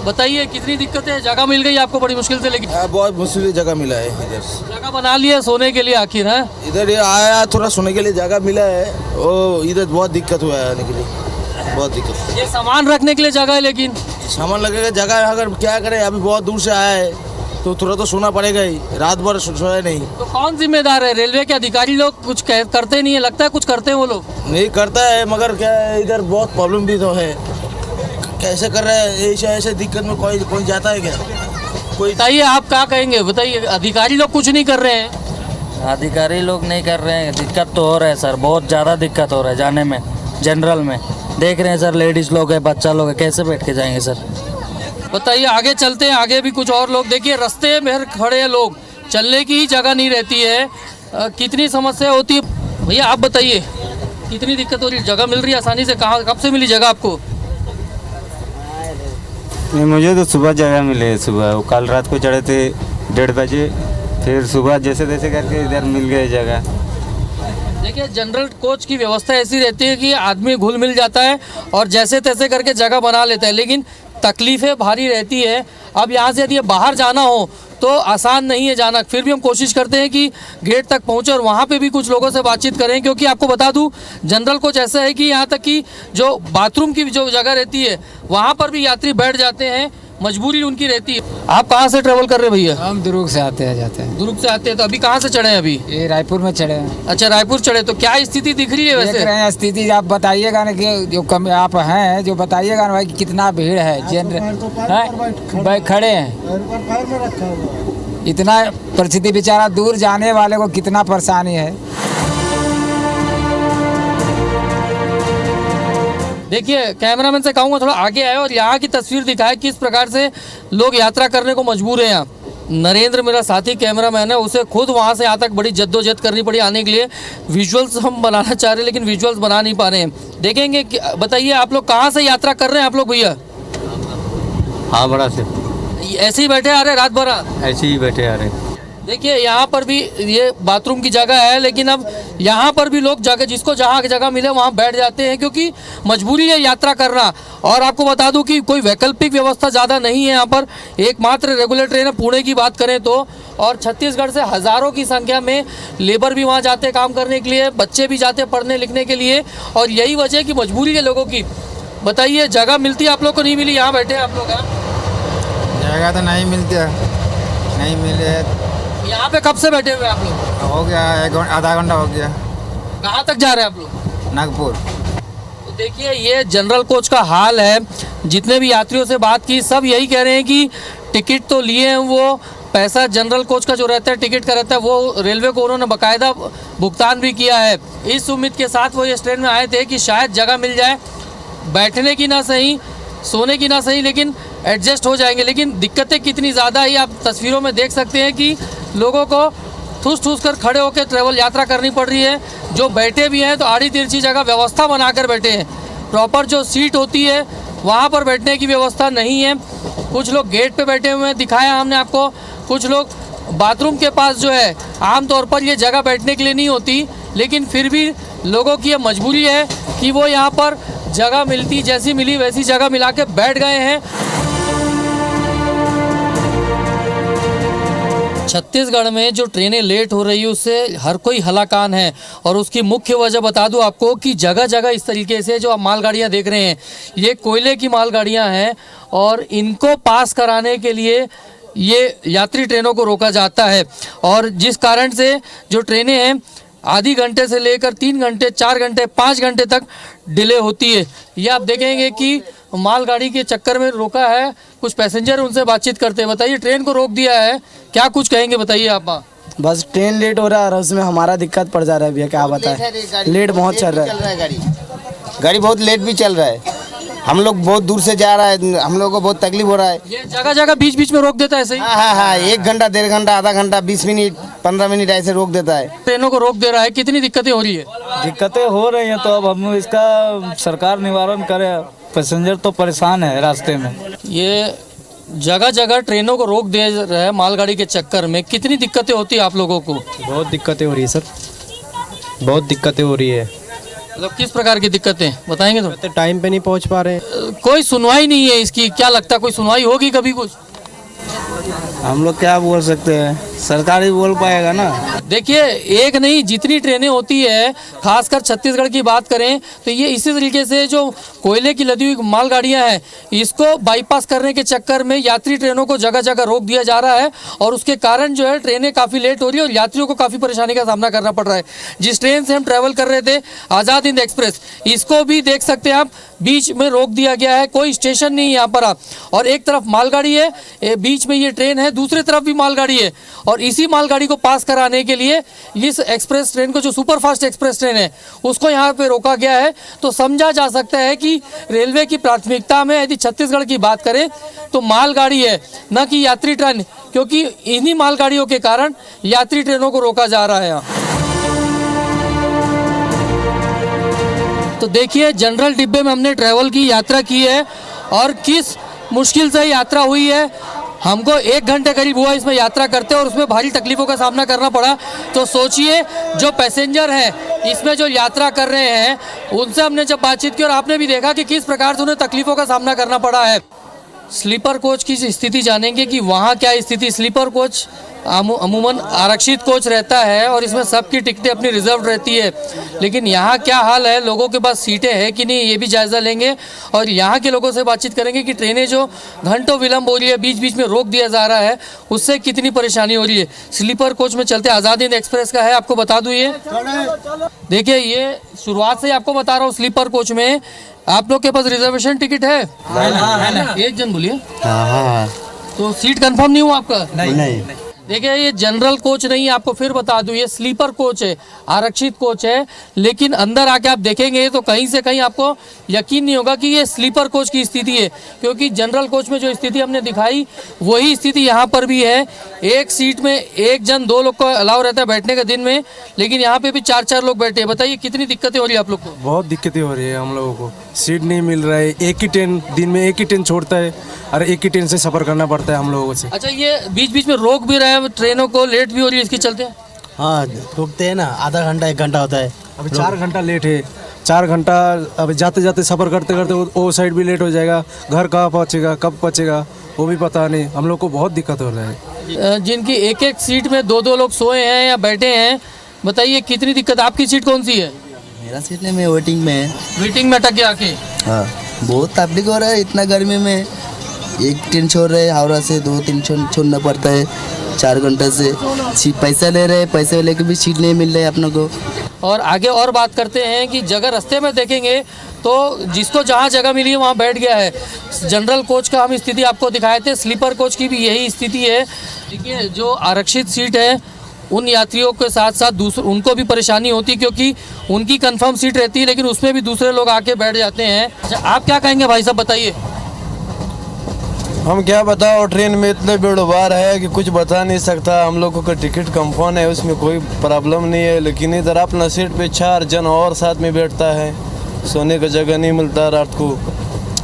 बताइए कितनी दिक्कत है? जगह मिल गई आपको बड़ी मुश्किल से, लेकिन बहुत मुश्किल से जगह मिला है। इधर जगह बना लिया सोने के लिए आखिर है? इधर ये आया थोड़ा सोने के लिए जगह मिला है, और इधर बहुत दिक्कत हुआ है आने के लिए, बहुत दिक्कत। ये सामान रखने के लिए जगह है, लेकिन सामान लगेगा जगह है, अगर क्या करें, अभी बहुत दूर से आया है तो थोड़ा तो सोना पड़ेगा ही, रात भर सोया नहीं। तो कौन जिम्मेदार है? रेलवे के अधिकारी लोग कुछ करते नहीं है? लगता है कुछ करते हैं वो लोग। नहीं करता है, मगर क्या है, इधर बहुत प्रॉब्लम भी तो है, कैसे कर रहे हैं? ऐसे दिक्कत में कोई जाता है क्या? कोई बताइए आप क्या कहेंगे? बताइए, अधिकारी लोग कुछ नहीं कर रहे हैं? अधिकारी लोग नहीं कर रहे हैं, दिक्कत तो हो रहा है सर, बहुत ज़्यादा दिक्कत हो रहा है जाने में। जनरल में देख रहे हैं सर, लेडीज़ लोग है, बच्चा लोग है, कैसे बैठ के जाएंगे सर? बताइए, आगे चलते हैं, आगे भी कुछ और लोग। देखिए रास्ते में खड़े हैं लोग, चलने की ही जगह नहीं रहती है। कितनी समस्या होती है भैया, आप बताइए कितनी दिक्कत हो रही है? जगह मिल रही है आसानी से? कहाँ, कब से मिली जगह आपको? नहीं, मुझे तो सुबह जगह मिले है। सुबह कल रात को चढ़े थे 1:30 बजे, फिर सुबह जैसे तैसे करके इधर मिल गए जगह। देखिए जनरल कोच की व्यवस्था ऐसी रहती है कि आदमी घुल मिल जाता है और जैसे तैसे करके जगह बना लेता है, लेकिन तकलीफ़ें भारी रहती है। अब यहाँ से यदि बाहर जाना हो तो आसान नहीं है जाना, फिर भी हम कोशिश करते हैं कि गेट तक पहुँचे और वहाँ पे भी कुछ लोगों से बातचीत करें, क्योंकि आपको बता दूँ जनरल कोच ऐसा है कि यहाँ तक कि जो बाथरूम की जो जगह रहती है वहाँ पर भी यात्री बैठ जाते हैं, मजबूरी उनकी रहती है। आप कहाँ से ट्रेवल कर रहे हैं भैया? हम दुर्ग से जाते हैं। दुर्ग से आते हैं, तो अभी कहाँ से चढ़े हैं? अभी ये रायपुर में चढ़े हैं। अच्छा, रायपुर चढ़े, तो क्या स्थिति दिख रही है वैसे? देख रहे हैं स्थिति, आप बताइएगा ना कि जो कम आप हैं, जो बताइएगा ना भाई कि कितना भीड़ है। भाई खड़े हैं, इतना परिस्थिति, बेचारा दूर जाने वाले को कितना परेशानी है। देखिए कैमरामैन से कहूँगा थोड़ा आगे आए और यहाँ की तस्वीर दिखाए किस प्रकार से लोग यात्रा करने को मजबूर हैं। यहाँ नरेंद्र मेरा साथी कैमरामैन है, उसे खुद वहाँ से यहाँ तक बड़ी जद्दोजहद करनी पड़ी आने के लिए। विजुअल्स हम बनाना चाह रहे हैं लेकिन विजुअल्स बना नहीं पा रहे हैं। देखेंगे, बताइए आप लोग कहाँ से यात्रा कर रहे हैं आप लोग भैया? हाँ, बड़ा से ऐसे ही बैठे आ रहे रात भर? ऐसे ही बैठे आ रहे। देखिए यहाँ पर भी ये बाथरूम की जगह है, लेकिन अब यहाँ पर भी लोग जगह जिसको जहाँ जगह मिले वहाँ बैठ जाते हैं, क्योंकि मजबूरी है यात्रा करना। और आपको बता दूं कि कोई वैकल्पिक व्यवस्था ज़्यादा नहीं है यहाँ पर, एकमात्र रेगुलर ट्रेन है। पुणे की बात करें तो, और छत्तीसगढ़ से हज़ारों की संख्या में लेबर भी वहाँ जाते हैं काम करने के लिए, बच्चे भी जाते हैं पढ़ने लिखने के लिए, और यही वजह है कि मजबूरी है लोगों की। बताइए जगह मिलती है आप लोग को? नहीं मिली? यहाँ बैठे हैं आप लोग? जगह तो नहीं मिलती है, नहीं मिले। यहाँ पे कब से बैठे हुए आप लोग? हो गया आधा घंटा हो गया। कहाँ तक जा रहे हैं आप लोग? नागपुर। तो देखिए ये जनरल कोच का हाल है। जितने भी यात्रियों से बात की सब यही कह रहे हैं कि टिकट तो लिए हैं, वो पैसा जनरल कोच का जो रहता है टिकट का रहता है वो रेलवे को उन्होंने बाकायदा भुगतान भी किया है। इस उम्मीद के साथ वो इस ट्रेन में आए थे कि शायद जगह मिल जाए, बैठने की ना सही, सोने की ना सही, लेकिन एडजस्ट हो जाएंगे। लेकिन दिक्कतें कितनी ज़्यादा ही आप तस्वीरों में देख सकते हैं कि लोगों को ठूस ठूस कर खड़े होकर ट्रैवल यात्रा करनी पड़ रही है। जो बैठे भी हैं तो आड़ी तिरछी जगह व्यवस्था बनाकर बैठे हैं। प्रॉपर जो सीट होती है वहाँ पर बैठने की व्यवस्था नहीं है। कुछ लोग गेट पे बैठे हुए हैं, दिखाया हमने आपको। कुछ लोग बाथरूम के पास जो है, आमतौर पर ये जगह बैठने के लिए नहीं होती, लेकिन फिर भी लोगों की ये मजबूरी है कि वो यहाँ पर जगह मिलती, जैसी मिली वैसी जगह मिला के बैठ गए हैं। छत्तीसगढ़ में जो ट्रेनें लेट हो रही है उससे हर कोई हलाकान है, और उसकी मुख्य वजह बता दूं आपको कि जगह जगह इस तरीके से जो आप मालगाड़ियां देख रहे हैं, ये कोयले की मालगाड़ियां हैं, और इनको पास कराने के लिए ये यात्री ट्रेनों को रोका जाता है। और जिस कारण से जो ट्रेनें हैं आधी घंटे से लेकर 3 घंटे, 4 घंटे, 5 घंटे तक डिले होती है। ये आप देखेंगे कि मालगाड़ी के चक्कर में रोका है। कुछ पैसेंजर उनसे बातचीत करते हैं। बताइए, ट्रेन को रोक दिया है, क्या कुछ कहेंगे, बताइए आप। बस ट्रेन लेट हो रहा है और उसमें हमारा दिक्कत पड़ जा रहा है भैया, क्या बताएं, लेट बहुत चल रहा है। गाड़ी बहुत लेट भी चल रहा है। हम लोग बहुत दूर से जा रहा है, हम लोग को बहुत तकलीफ हो रहा है। ये जगह जगह बीच बीच में रोक देता है ऐसे ही? हाँ, 1 घंटा, 1.5 घंटा, आधा घंटा, 20 मिनट, 15 मिनट ऐसे रोक देता है। ट्रेनों को रोक दे रहा है। कितनी दिक्कतें हो रही है? दिक्कतें हो रही हैं, तो अब हम इसका सरकार निवारण करे। पैसेंजर तो परेशान है रास्ते में। ये जगह जगह ट्रेनों को रोक दे रहा है मालगाड़ी के चक्कर में। कितनी दिक्कतें होती है आप लोगों को? बहुत दिक्कतें हो रही है सर, बहुत दिक्कतें हो रही है। मतलब किस प्रकार की दिक्कतें बताएंगे? तो टाइम पे नहीं पहुंच पा रहे। कोई सुनवाई नहीं है इसकी, क्या लगता है कोई सुनवाई होगी कभी कुछ? हम लोग क्या बोल सकते हैं, सरकार ही बोल पाएगा ना। देखिए, एक नहीं जितनी ट्रेनें होती है, खासकर छत्तीसगढ़ की बात करें तो ये इसी तरीके से जो कोयले की लदी हुई मालगाड़ियां हैं, इसको बाईपास करने के चक्कर में यात्री ट्रेनों को जगह जगह रोक दिया जा रहा है, और उसके कारण जो है ट्रेनें काफ़ी लेट हो रही है और यात्रियों को काफ़ी परेशानी का सामना करना पड़ रहा है। जिस ट्रेन से हम ट्रैवल कर रहे थे, आज़ाद हिंद एक्सप्रेस, इसको भी देख सकते हैं आप, बीच में रोक दिया गया है। कोई स्टेशन नहीं है यहाँ पर आप, और एक तरफ मालगाड़ी है, बीच में ये ट्रेन है, दूसरी तरफ भी मालगाड़ी है, और इसी मालगाड़ी को पास कराने के लिए इस एक्सप्रेस ट्रेन को, जो सुपर फास्ट एक्सप्रेस ट्रेन है, उसको यहाँ पे रोका गया है। तो समझा जा सकता है कि रेलवे की प्राथमिकता में यदि छत्तीसगढ़ की बात करें तो मालगाड़ी है, न कि यात्री ट्रेन, क्योंकि इन्हीं मालगाड़ियों के कारण यात्री ट्रेनों को रोका जा रहा है यहाँ। तो देखिए, जनरल डिब्बे में हमने ट्रैवल की यात्रा की है, और किस मुश्किल से यात्रा हुई है। हमको 1 घंटे करीब हुआ इसमें यात्रा करते, और उसमें भारी तकलीफ़ों का सामना करना पड़ा। तो सोचिए, जो पैसेंजर हैं इसमें जो यात्रा कर रहे हैं, उनसे हमने जब बातचीत की और आपने भी देखा कि किस प्रकार से उन्हें तकलीफ़ों का सामना करना पड़ा है। स्लीपर कोच की स्थिति जानेंगे कि वहाँ क्या स्थिति। स्लीपर कोच अमूमन आरक्षित कोच रहता है, और इसमें सबकी टिकटें अपनी रिजर्व रहती है, लेकिन यहाँ क्या हाल है, लोगों के पास सीटें हैं कि नहीं, ये भी जायज़ा लेंगे। और यहाँ के लोगों से बातचीत करेंगे कि ट्रेनें जो घंटों विलम्ब हो रही है, बीच बीच में रोक दिया जा रहा है, उससे कितनी परेशानी हो रही है। स्लीपर कोच में चलते आज़ाद हिंद एक्सप्रेस का है, आपको बता दूँ। ये देखिए, ये शुरुआत से आपको बता रहा हूँ, स्लीपर कोच में आप लोग के पास रिजर्वेशन टिकट है ना? एक जन बोलिए। हाँ। तो सीट कंफर्म नहीं हुआ आपका? नहीं। देखिए, ये जनरल कोच नहीं है, आपको फिर बता दूं, ये स्लीपर कोच है, आरक्षित कोच है। लेकिन अंदर आके आप देखेंगे तो कहीं से कहीं आपको यकीन नहीं होगा कि ये स्लीपर कोच की स्थिति है, क्योंकि जनरल कोच में जो स्थिति हमने दिखाई वही स्थिति यहाँ पर भी है। एक सीट में 1 जन 2 लोग को अलाउ रहता है बैठने के दिन में, लेकिन यहाँ पे भी 4-4 लोग बैठे हैं। बताइए कितनी दिक्कतें हो रही है आप लोग को? बहुत दिक्कतें हो रही है हम लोगों को, सीट नहीं मिल रहा है। एक ही ट्रेन दिन में, एक ही ट्रेन छोड़ता है, और एक ही ट्रेन से सफ़र करना पड़ता है हम लोगों से। अच्छा, ये बीच बीच में रोक भी रहे हैं ट्रेनों को, लेट भी हो रही है इसके चलते? हाँ, रुकते हैं ना, आधा घंटा 1 घंटा होता है। अभी 4 घंटा लेट है, 4 घंटा। अब जाते जाते सफ़र करते करते वो साइड भी लेट हो जाएगा। घर कहाँ पहुँचेगा, कब पहुँचेगा, वो भी पता नहीं। हम लोग को बहुत दिक्कत हो रहा है। जिनकी एक सीट में 2-2 लोग सोए हैं या बैठे हैं, बताइए कितनी दिक्कत। आपकी सीट कौन सी है? मेरा सीट नहीं, मैं वेटिंग में है। वेटिंग में अटक गया आके? हाँ, बहुत तकलीफ हो रहा है इतना गर्मी में। एक ट्रेन छोड़ रहे हैं, हावड़ा से 2-3 छोड़ना पड़ता है 4 घंटे से। पैसा ले रहे हैं, पैसे लेके भी सीट नहीं मिल रही है अपने को। और आगे और बात करते हैं कि जगह रास्ते में देखेंगे तो जिसको जहाँ जगह मिली है वहाँ बैठ गया है। जनरल कोच का हम स्थिति आपको दिखाए थे, स्लीपर कोच की भी यही स्थिति है। देखिए, जो आरक्षित सीट है उन यात्रियों के साथ साथ उनको भी परेशानी होती है, क्योंकि उनकी कंफर्म सीट रहती है, लेकिन उसमें भी दूसरे लोग आके बैठ जाते हैं। अच्छा, आप क्या कहेंगे भाई साहब, बताइए। हम क्या बताओ, ट्रेन में इतने बेड़ोबार है कि कुछ बता नहीं सकता। हम लोगों का टिकट कंफर्म है, उसमें कोई प्रॉब्लम नहीं है, लेकिन इधर अपना सीट पे 4 जन और साथ में बैठता है, सोने का जगह नहीं मिलता रात को।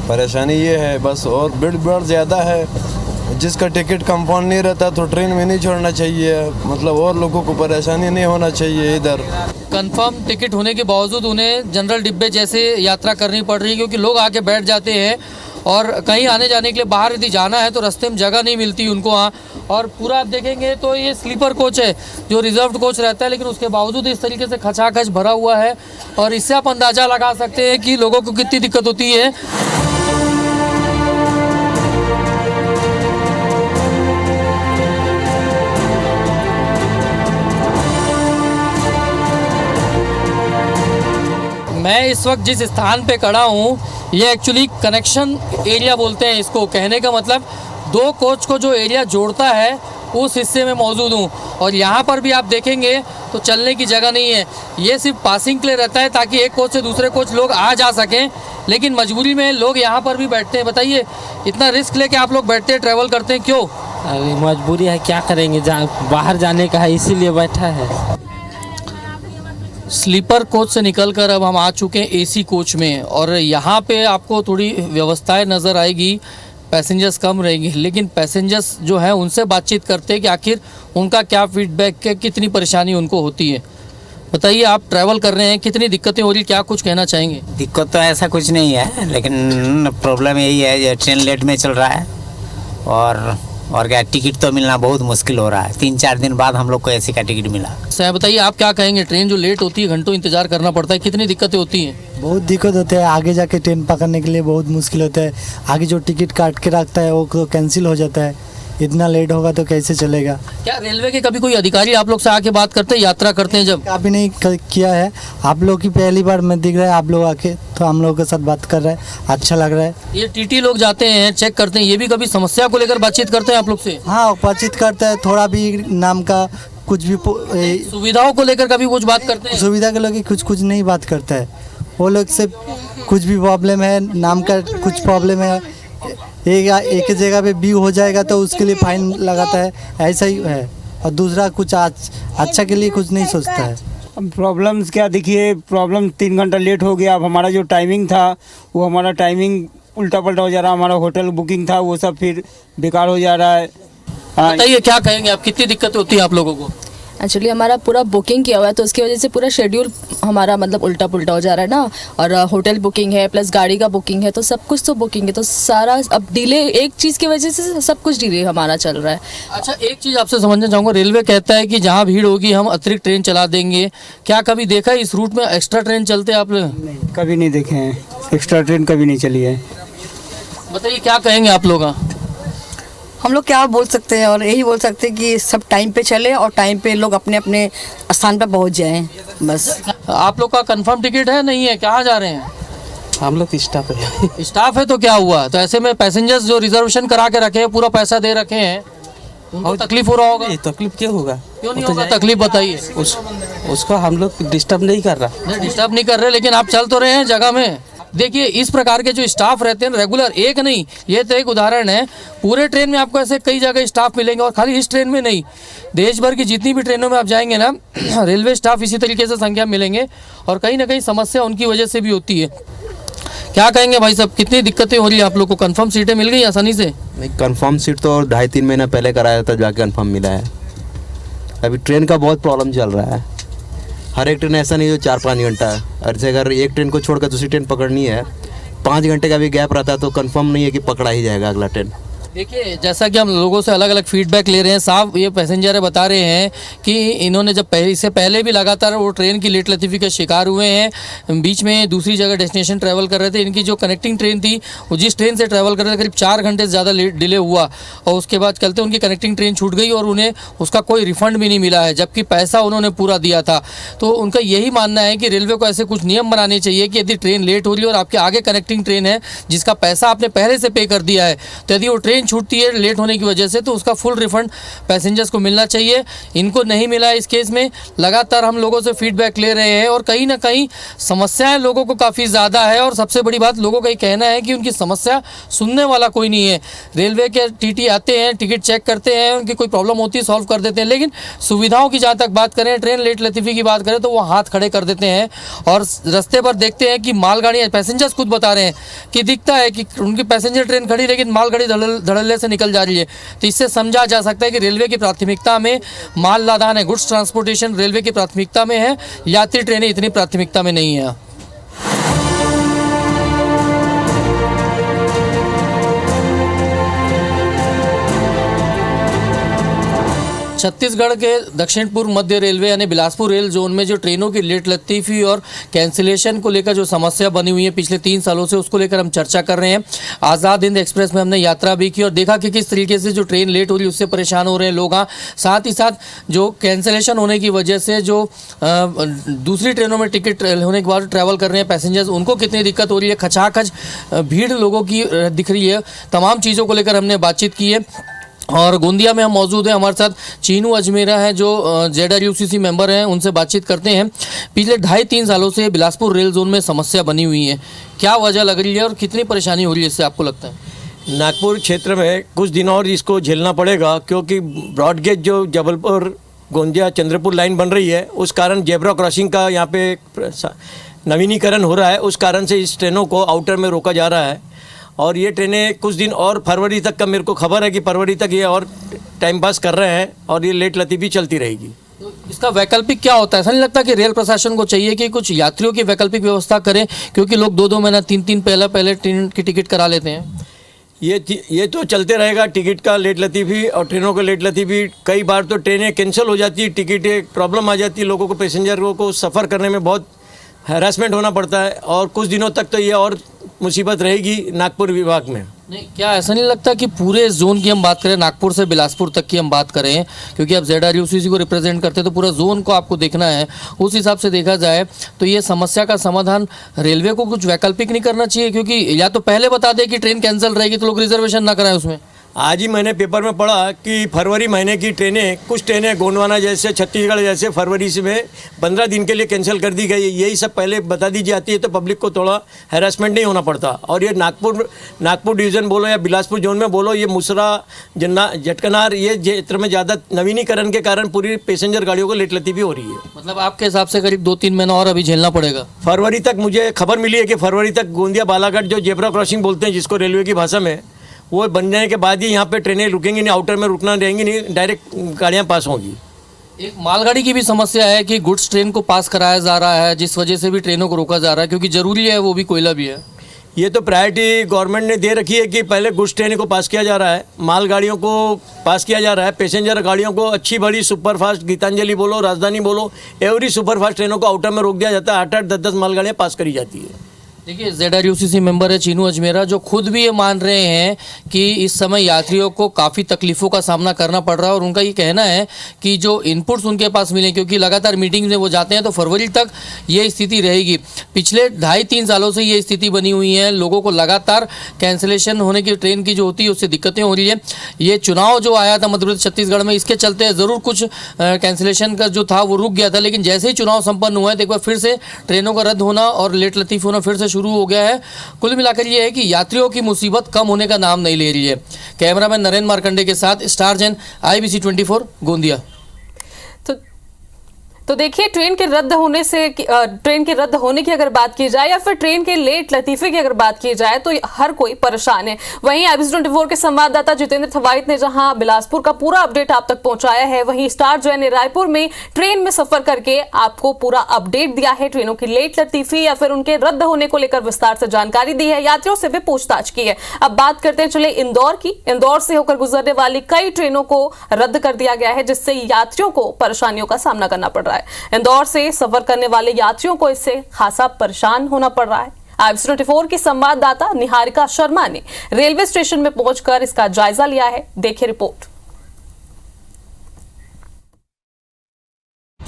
परेशानी ये है बस, और भीड़ भाड़ ज़्यादा है। जिसका टिकट कंफर्म नहीं रहता तो ट्रेन में नहीं छोड़ना चाहिए, मतलब और लोगों को परेशानी नहीं होना चाहिए इधर। कंफर्म टिकट होने के बावजूद उन्हें जनरल डिब्बे जैसे यात्रा करनी पड़ रही है, क्योंकि लोग आके बैठ जाते हैं और कहीं आने जाने के लिए बाहर यदि जाना है तो रास्ते में जगह नहीं मिलती उनको वहाँ। और पूरा आप देखेंगे तो ये स्लीपर कोच है जो रिजर्व्ड कोच रहता है, लेकिन उसके बावजूद इस तरीके से खचाखच भरा हुआ है। और इससे आप अंदाज़ा लगा सकते हैं कि लोगों को कितनी दिक्कत होती है। मैं इस वक्त जिस स्थान पे खड़ा हूँ ये एक्चुअली कनेक्शन एरिया बोलते हैं इसको। कहने का मतलब दो कोच को जो एरिया जोड़ता है उस हिस्से में मौजूद हूँ। और यहाँ पर भी आप देखेंगे तो चलने की जगह नहीं है, ये सिर्फ पासिंग के लिए रहता है ताकि एक कोच से दूसरे कोच लोग आ जा सकें, लेकिन मजबूरी में लोग यहाँ पर भी बैठते हैं। बताइए, इतना रिस्क लेके आप लोग बैठते हैं, ट्रैवल करते हैं, क्यों? अरे मजबूरी है, क्या करेंगे, बाहर जाने का है इसीलिए बैठा है। स्लीपर कोच से निकलकर अब हम आ चुके हैं एसी कोच में, और यहाँ पे आपको थोड़ी व्यवस्थाएं नज़र आएगी, पैसेंजर्स कम रहेंगे, लेकिन पैसेंजर्स जो है उनसे बातचीत करते हैं कि आखिर उनका क्या फीडबैक है, कितनी परेशानी उनको होती है। बताइए, आप ट्रैवल कर रहे हैं, कितनी दिक्कतें हो रही, क्या कुछ कहना चाहेंगे? दिक्कत तो ऐसा कुछ नहीं है, लेकिन प्रॉब्लम यही है ये ट्रेन लेट में चल रहा है, और क्या टिकट तो मिलना बहुत मुश्किल हो रहा है। 3-4 दिन बाद हम लोग को एसी का टिकट मिला। सर बताइए, आप क्या कहेंगे? ट्रेन जो लेट होती है, घंटों इंतजार करना पड़ता है, कितनी दिक्कतें होती हैं? बहुत दिक्कत होता है, आगे जाके ट्रेन पकड़ने के लिए बहुत मुश्किल होता है। आगे जो टिकट काट के रखता है वो तो कैंसिल हो जाता है, इतना लेट होगा तो कैसे चलेगा। क्या रेलवे के कभी कोई अधिकारी आप लोग से आके बात करते हैं, यात्रा करते हैं जब? कभी नहीं किया है, आप लोग की पहली बार मैं दिख रहा है, आप लोग आके तो हम लोगों के साथ बात कर रहे हैं, अच्छा लग रहा है। ये टीटी लोग जाते हैं, चेक करते हैं, ये भी कभी समस्या को लेकर बातचीत करते हैं आप लोग से? हाँ, बातचीत करते हैं, थोड़ा भी नाम का कुछ भी सुविधाओं को लेकर कभी कुछ बात करते हैं? सुविधा के लोग कुछ नहीं बात करता है, वो लोग से कुछ भी प्रॉब्लम है, नाम का कुछ प्रॉब्लम है, एक जगह पे व्यू हो जाएगा तो उसके लिए फाइन लगाता है, ऐसा ही है। और दूसरा कुछ अच्छा के लिए कुछ नहीं सोचता है। प्रॉब्लम्स क्या, देखिए प्रॉब्लम 3 घंटा लेट हो गया। अब हमारा जो टाइमिंग था वो हमारा टाइमिंग उल्टा पल्टा हो जा रहा है, हमारा होटल बुकिंग था वो सब फिर बेकार हो जा रहा है। बताइए, क्या कहेंगे आप, कितनी दिक्कत होती है आप लोगों को? एक्चुअली हमारा पूरा बुकिंग किया हुआ है तो उसकी वजह से पूरा शेड्यूल हमारा मतलब उल्टा पुल्टा हो जा रहा है ना, और होटल बुकिंग है प्लस गाड़ी का बुकिंग है, तो सब कुछ तो बुकिंग है, तो सारा अब डिले, एक चीज़ की वजह से सब कुछ डिले हमारा चल रहा है। अच्छा, एक चीज़ आपसे समझना चाहूँगा, रेलवे कहता है कि जहाँ भीड़ होगी हम अतिरिक्त ट्रेन चला देंगे, क्या कभी देखा है इस रूट में एक्स्ट्रा ट्रेन चलते आप लोग? नहीं, कभी नहीं देखे हैं, एक्स्ट्रा ट्रेन कभी नहीं चली है। बताइए, क्या कहेंगे आप लोग? हम लोग क्या बोल सकते हैं, और यही बोल सकते हैं कि सब टाइम पे चले और टाइम पे लोग अपने अपने स्थान पे पहुंच जाएं, बस। आप लोग का कंफर्म टिकट है नहीं है, कहाँ जा रहे हैं? हम लोग स्टाफ है। स्टाफ है तो क्या हुआ? तो ऐसे में पैसेंजर्स जो रिजर्वेशन करा के रखे हैं, पूरा पैसा दे रखे हैं, उनको तकलीफ हो रहा होगा। तकलीफ क्या होगा? क्यों नहीं होगा तकलीफ, बताइए। उसको हम लोग डिस्टर्ब नहीं कर रहा। डिस्टर्ब नहीं कर रहे, लेकिन आप चल तो रहे हैं जगह में। देखिए, इस प्रकार के जो स्टाफ रहते हैं रेगुलर, एक नहीं, ये तो एक उदाहरण है, पूरे ट्रेन में आपको ऐसे कई जगह स्टाफ मिलेंगे, और खाली इस ट्रेन में नहीं, देश भर की जितनी भी ट्रेनों में आप जाएंगे ना, रेलवे स्टाफ इसी तरीके से संख्या मिलेंगे, और कहीं ना कहीं समस्या उनकी वजह से भी होती है। क्या कहेंगे भाई साहब, कितनी दिक्कतें हो रही है आप लोग को? कंफर्म सीटें मिल गई आसानी से? नहीं, कंफर्म सीट तो 2.5-3 महीना पहले कराया था, जाके कंफर्म मिला है। अभी ट्रेन का बहुत प्रॉब्लम चल रहा है, हर एक ट्रेन ऐसा नहीं जो 4-5 घंटा है, और अगर एक ट्रेन को छोड़कर दूसरी ट्रेन पकड़नी है 5 घंटे का भी गैप रहता है तो कंफर्म नहीं है कि पकड़ा ही जाएगा अगला ट्रेन। देखिए, जैसा कि हम लोगों से अलग अलग फीडबैक ले रहे हैं, साहब ये पैसेंजर बता रहे हैं कि इन्होंने जब इससे पहले भी लगातार वो ट्रेन की लेट लतीफ़ी का शिकार हुए हैं, बीच में दूसरी जगह डेस्टिनेशन ट्रैवल कर रहे थे, इनकी जो कनेक्टिंग ट्रेन थी वो जिस ट्रेन से ट्रैवल कर रहे थे करीब 4 घंटे से ज़्यादा डिले हुआ, और उसके बाद चलते उनकी कनेक्टिंग ट्रेन छूट गई और उन्हें उसका कोई रिफंड भी नहीं मिला है, जबकि पैसा उन्होंने पूरा दिया था। तो उनका यही मानना है कि रेलवे को ऐसे कुछ नियम बनाने चाहिए कि यदि ट्रेन लेट हो रही है और आपके आगे कनेक्टिंग ट्रेन है जिसका पैसा आपने पहले से पे कर दिया है, तो यदि वो ट्रेन ट्रेन छूटती है लेट होने की वजह से तो उसका फुल रिफंड पैसेंजर्स को मिलना चाहिए। इनको नहीं मिला इस केस में। लगातार हम लोगों से फीडबैक ले रहे हैं और कहीं ना कहीं समस्याएं लोगों को काफ़ी ज़्यादा है और सबसे बड़ी बात लोगों का ये कहना है कि उनकी समस्या सुनने वाला कोई नहीं है। रेलवे के टीटी आते हैं, टिकट चेक करते हैं, उनकी कोई प्रॉब्लम होती है सॉल्व कर देते हैं, लेकिन सुविधाओं की जहाँ तक बात करें, ट्रेन लेट लतीफ़ी की बात करें तो वो हाथ खड़े कर देते हैं। और रास्ते पर देखते हैं कि मालगाड़ियाँ, पैसेंजर्स खुद बता रहे हैं कि दिखता है कि उनकी पैसेंजर ट्रेन खड़ी लेकिन मालगाड़ी धड़ल्ले से निकल जा रही है। तो इससे समझा जा सकता है कि रेलवे की प्राथमिकता में माल लादान है, गुड्स ट्रांसपोर्टेशन रेलवे की प्राथमिकता में है, यात्री ट्रेनें इतनी प्राथमिकता में नहीं है। छत्तीसगढ़ के दक्षिण पूर्व मध्य रेलवे यानी बिलासपुर रेल जोन में जो ट्रेनों की लेट लतीफ़ी और कैंसिलेशन को लेकर जो समस्या बनी हुई है पिछले 3 सालों से, उसको लेकर हम चर्चा कर रहे हैं। आज़ाद हिंद एक्सप्रेस में हमने यात्रा भी की और देखा कि किस तरीके से जो ट्रेन लेट हो रही है उससे परेशान हो रहे हैं लोग। साथ ही साथ जो कैंसिलेशन होने की वजह से जो दूसरी ट्रेनों में टिकट होने के बाद ट्रैवल कर रहे हैं पैसेंजर्स, उनको कितनी दिक्कत हो रही है, खचाखच भीड़ लोगों की दिख रही है। तमाम चीज़ों को लेकर हमने बातचीत की है। और गोंदिया में हम मौजूद हैं, हमारे साथ चीनू अजमेरा हैं जो ZRUCC मेंबर हैं, उनसे बातचीत करते हैं। पिछले 2.5-3 सालों से बिलासपुर रेल जोन में समस्या बनी हुई है, क्या वजह लग रही है और कितनी परेशानी हो रही है इससे आपको लगता है? नागपुर क्षेत्र में कुछ दिन और इसको झेलना पड़ेगा, क्योंकि ब्रॉडगेज जो जबलपुर गोंदिया चंद्रपुर लाइन बन रही है उस कारण जेब्रा क्रॉसिंग का यहाँ पे नवीनीकरण हो रहा है, उस कारण से इस ट्रेनों को आउटर में रोका जा रहा है। और ये ट्रेनें कुछ दिन और फरवरी तक का मेरे को खबर है कि फरवरी तक ये और टाइम पास कर रहे हैं और ये लेट लतीफ़ी चलती रहेगी। तो इसका वैकल्पिक क्या होता है? ऐसा नहीं लगता कि रेल प्रशासन को चाहिए कि कुछ यात्रियों की वैकल्पिक व्यवस्था करें, क्योंकि लोग 2-2 महीना 3-3 पहले ट्रेन की टिकट करा लेते हैं। ये तो चलते रहेगा, टिकट का लेट लतीफ़ी और ट्रेनों का लेट लतीफ़ी। कई बार तो ट्रेनें कैंसिल हो जाती है, टिकटें प्रॉब्लम आ जाती है, लोगों को, पैसेंजरों को सफ़र करने में बहुत हैरेसमेंट होना पड़ता है और कुछ दिनों तक तो ये और मुसीबत रहेगी नागपुर विभाग में। नहीं, क्या ऐसा नहीं लगता कि पूरे जोन की हम बात करें, नागपुर से बिलासपुर तक की हम बात करें, क्योंकि आप ZRUCC को रिप्रेजेंट करते हैं तो पूरा जोन को आपको देखना है, उस हिसाब से देखा जाए तो ये समस्या का समाधान रेलवे को कुछ वैकल्पिक नहीं करना चाहिए? क्योंकि या तो पहले बता दें कि ट्रेन कैंसिल रहेगी तो लोग रिजर्वेशन ना कराएं उसमें। आज ही मैंने पेपर में पढ़ा कि फरवरी महीने की ट्रेनें, कुछ ट्रेनें गोंडवाना जैसे, छत्तीसगढ़ जैसे फरवरी से में 15 दिन के लिए कैंसिल कर दी गई। यही सब पहले बता दी जाती है तो पब्लिक को थोड़ा हैरेसमेंट नहीं होना पड़ता। और ये नागपुर डिवीज़न बोलो या बिलासपुर जोन में बोलो, ये मुसरा, जटकनार, ये क्षेत्र में ज़्यादा नवीनीकरण के कारण पूरी पैसेंजर गाड़ियों को लेट लतीफ़ी हो रही है। मतलब आपके हिसाब से करीब 2-3 महीना और अभी झेलना पड़ेगा? फरवरी तक मुझे खबर मिली है कि फरवरी तक गोंदिया बालाघाट जो जेब्रा क्रॉसिंग बोलते हैं जिसको रेलवे की भाषा में, वो बन जाने के बाद ही यहाँ पे ट्रेनें रुकेंगी नहीं, आउटर में रुकना रहेंगी नहीं, डायरेक्ट गाड़ियाँ पास होंगी। एक मालगाड़ी की भी समस्या है कि गुड्स ट्रेन को पास कराया जा रहा है, जिस वजह से भी ट्रेनों को रोका जा रहा है, क्योंकि ज़रूरी है, वो भी कोयला भी है। ये तो प्रायोरिटी गवर्नमेंट ने दे रखी है कि पहले गुड्स ट्रेन को पास किया जा रहा है, माल गाड़ियों को पास किया जा रहा है, पैसेंजर गाड़ियों को अच्छी बड़ी सुपरफास्ट, गीतांजलि बोलो, राजधानी बोलो, एवरी सुपरफास्ट ट्रेनों को आउटर में रोक दिया जाता है। 8-8, 10-10 मालगाड़ियाँ पास करी जाती है। देखिए, ZRUCC मेंबर है चीनू अजमेरा, जो खुद भी ये मान रहे हैं कि इस समय यात्रियों को काफ़ी तकलीफ़ों का सामना करना पड़ रहा है और उनका ये कहना है कि जो इनपुट्स उनके पास मिले, क्योंकि लगातार मीटिंग में वो जाते हैं तो फरवरी तक ये स्थिति रहेगी। पिछले 2.5-3 सालों से ये स्थिति बनी हुई है, लोगों को लगातार कैंसिलेशन होने की, ट्रेन की जो होती है उससे दिक्कतें हो रही है। ये चुनाव जो आया था मध्य प्रदेश छत्तीसगढ़ में, इसके चलते ज़रूर कुछ कैंसिलेशन का जो था वो रुक गया था, लेकिन जैसे ही चुनाव संपन्न हुआ है तो एक बार फिर से ट्रेनों का रद्द होना और लेट लतीफ़ होना फिर से शुरू हो गया है। कुल मिलाकर ये है कि यात्रियों की मुसीबत कम होने का नाम नहीं ले रही है। कैमरामैन नरेंद्र मार्कंडे के साथ स्टार जैन, IBC 24 गोंदिया। तो देखिए, ट्रेन के रद्द होने की अगर बात की जाए या फिर ट्रेन के लेट लतीफे की अगर बात की जाए तो हर कोई परेशान है। वहीं IBC 24 के संवाददाता जितेंद्र थवाइट ने जहां बिलासपुर का पूरा अपडेट आप तक पहुंचाया है, वहीं स्टार जैन ने रायपुर में ट्रेन में सफर करके आपको पूरा अपडेट दिया है, ट्रेनों की लेट लतीफी या फिर उनके रद्द होने को लेकर विस्तार से जानकारी दी है, यात्रियों से भी पूछताछ की है। अब बात करते हैं चले इंदौर की। इंदौर से होकर गुजरने वाली कई ट्रेनों को रद्द कर दिया गया है, जिससे यात्रियों को परेशानियों का सामना करना पड़ रहा है। इंदौर से सफर करने वाले यात्रियों को इससे खासा परेशान होना पड़ रहा है। IBC 24 की संवाददाता निहारिका शर्मा ने रेलवे स्टेशन में पहुंचकर इसका जायजा लिया है। देखिए रिपोर्ट।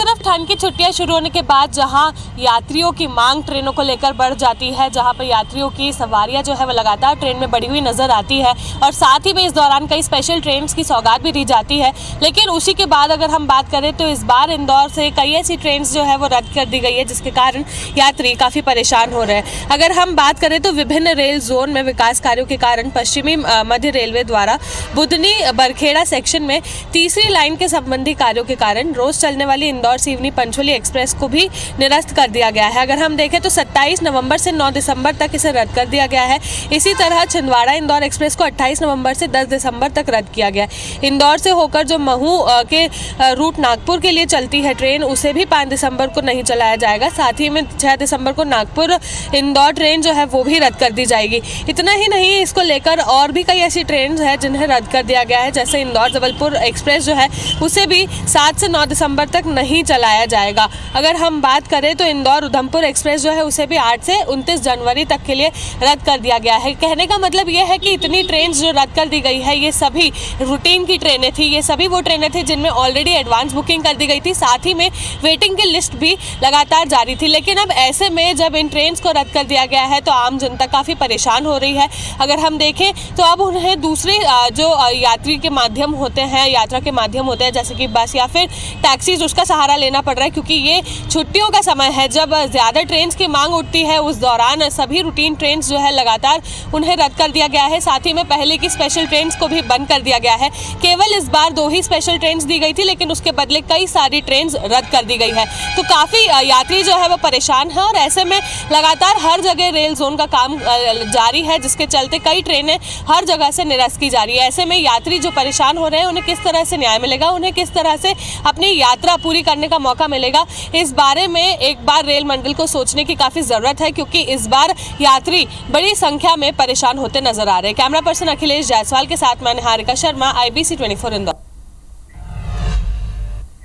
तरफ ठंड की छुट्टियां शुरू होने के बाद जहां यात्रियों की मांग ट्रेनों को लेकर बढ़ जाती है, जहां पर यात्रियों की सवारियां जो है वो लगातार ट्रेन में बढ़ी हुई नजर आती है और साथ ही में इस दौरान कई स्पेशल ट्रेन की सौगात भी दी जाती है। लेकिन उसी के बाद अगर हम बात करें तो इस बार इंदौर से कई ऐसी ट्रेन जो है वो रद्द कर दी गई है, जिसके कारण यात्री काफ़ी परेशान हो रहे हैं। अगर हम बात करें तो विभिन्न रेल जोन में विकास कार्यों के कारण पश्चिमी मध्य रेलवे द्वारा बुधनी बरखेड़ा सेक्शन में तीसरी लाइन के संबंधी कार्यों के कारण रोज चलने वाली इंदौर सिवनी पंचोली एक्सप्रेस को भी निरस्त कर दिया गया है। अगर हम देखें तो 27 नवंबर से 9 दिसंबर तक इसे रद्द कर दिया गया है। इसी तरह छिंदवाड़ा इंदौर एक्सप्रेस को 28 नवंबर से 10 दिसंबर तक रद्द किया गया है। इंदौर से होकर जो महू के रूट नागपुर के लिए चलती है ट्रेन, उसे भी 5 दिसंबर को नहीं चलाया जाएगा। साथ ही में 6 दिसंबर को नागपुर इंदौर ट्रेन जो है वो भी रद्द कर दी जाएगी। इतना ही नहीं, इसको लेकर और भी कई ऐसी ट्रेन है जिन्हें रद्द कर दिया गया है, जैसे इंदौर जबलपुर एक्सप्रेस जो है उसे भी 7 से 9 दिसंबर तक नहीं चलाया जाएगा। अगर हम बात करें तो इंदौर उधमपुर एक्सप्रेस जो है उसे भी 8 से 29 जनवरी तक के लिए रद्द कर दिया गया है। कहने का मतलब ये है कि इतनी ट्रेन जो रद्द कर दी गई है ये सभी रूटीन की ट्रेनें थी, ये सभी वो ट्रेनें थी जिनमें ऑलरेडी एडवांस बुकिंग कर दी गई थी, साथ ही में वेटिंग की लिस्ट भी लगातार जारी थी। लेकिन अब ऐसे में जब इन ट्रेन को रद्द कर दिया गया है तो आम जनता काफ़ी परेशान हो रही है। अगर हम देखें तो अब उन्हें दूसरे जो यात्री के माध्यम होते हैं, यात्रा के माध्यम होते हैं, जैसे कि बस या फिर टैक्सीज, उसका सहारा लेना पड़ रहा है, क्योंकि ये छुट्टियों का समय है जब ज़्यादा ट्रेन की मांग उठती है। उस दौरान सभी रूटीन ट्रेन जो है लगातार उन्हें रद्द कर दिया गया है। साथ ही में पहले की स्पेशल ट्रेन को भी बंद कर दिया गया है। केवल इस बार 2 ही स्पेशल ट्रेन दी गई थी, लेकिन उसके बदले कई सारी ट्रेन रद्द कर दी गई है। तो काफ़ी यात्री जो है वो परेशान है और ऐसे में लगातार हर जगह रेल जोन का काम जारी है, जिसके चलते कई ट्रेनें हर जगह से निरस्त की जा रही है। ऐसे में यात्री जो परेशान हो रहे हैं उन्हें किस तरह से न्याय मिलेगा, उन्हें किस तरह से अपनी यात्रा पूरी करने का मौका मिलेगा, इस बारे में एक बार रेल मंडल को सोचने की काफ़ी ज़रूरत है, क्योंकि इस बार यात्री बड़ी संख्या में परेशान होते नजर आ रहे हैं। कैमरा पर्सन अखिलेश जायसवाल के साथ मैं निहारिका शर्मा, IBC 24 इंदौर।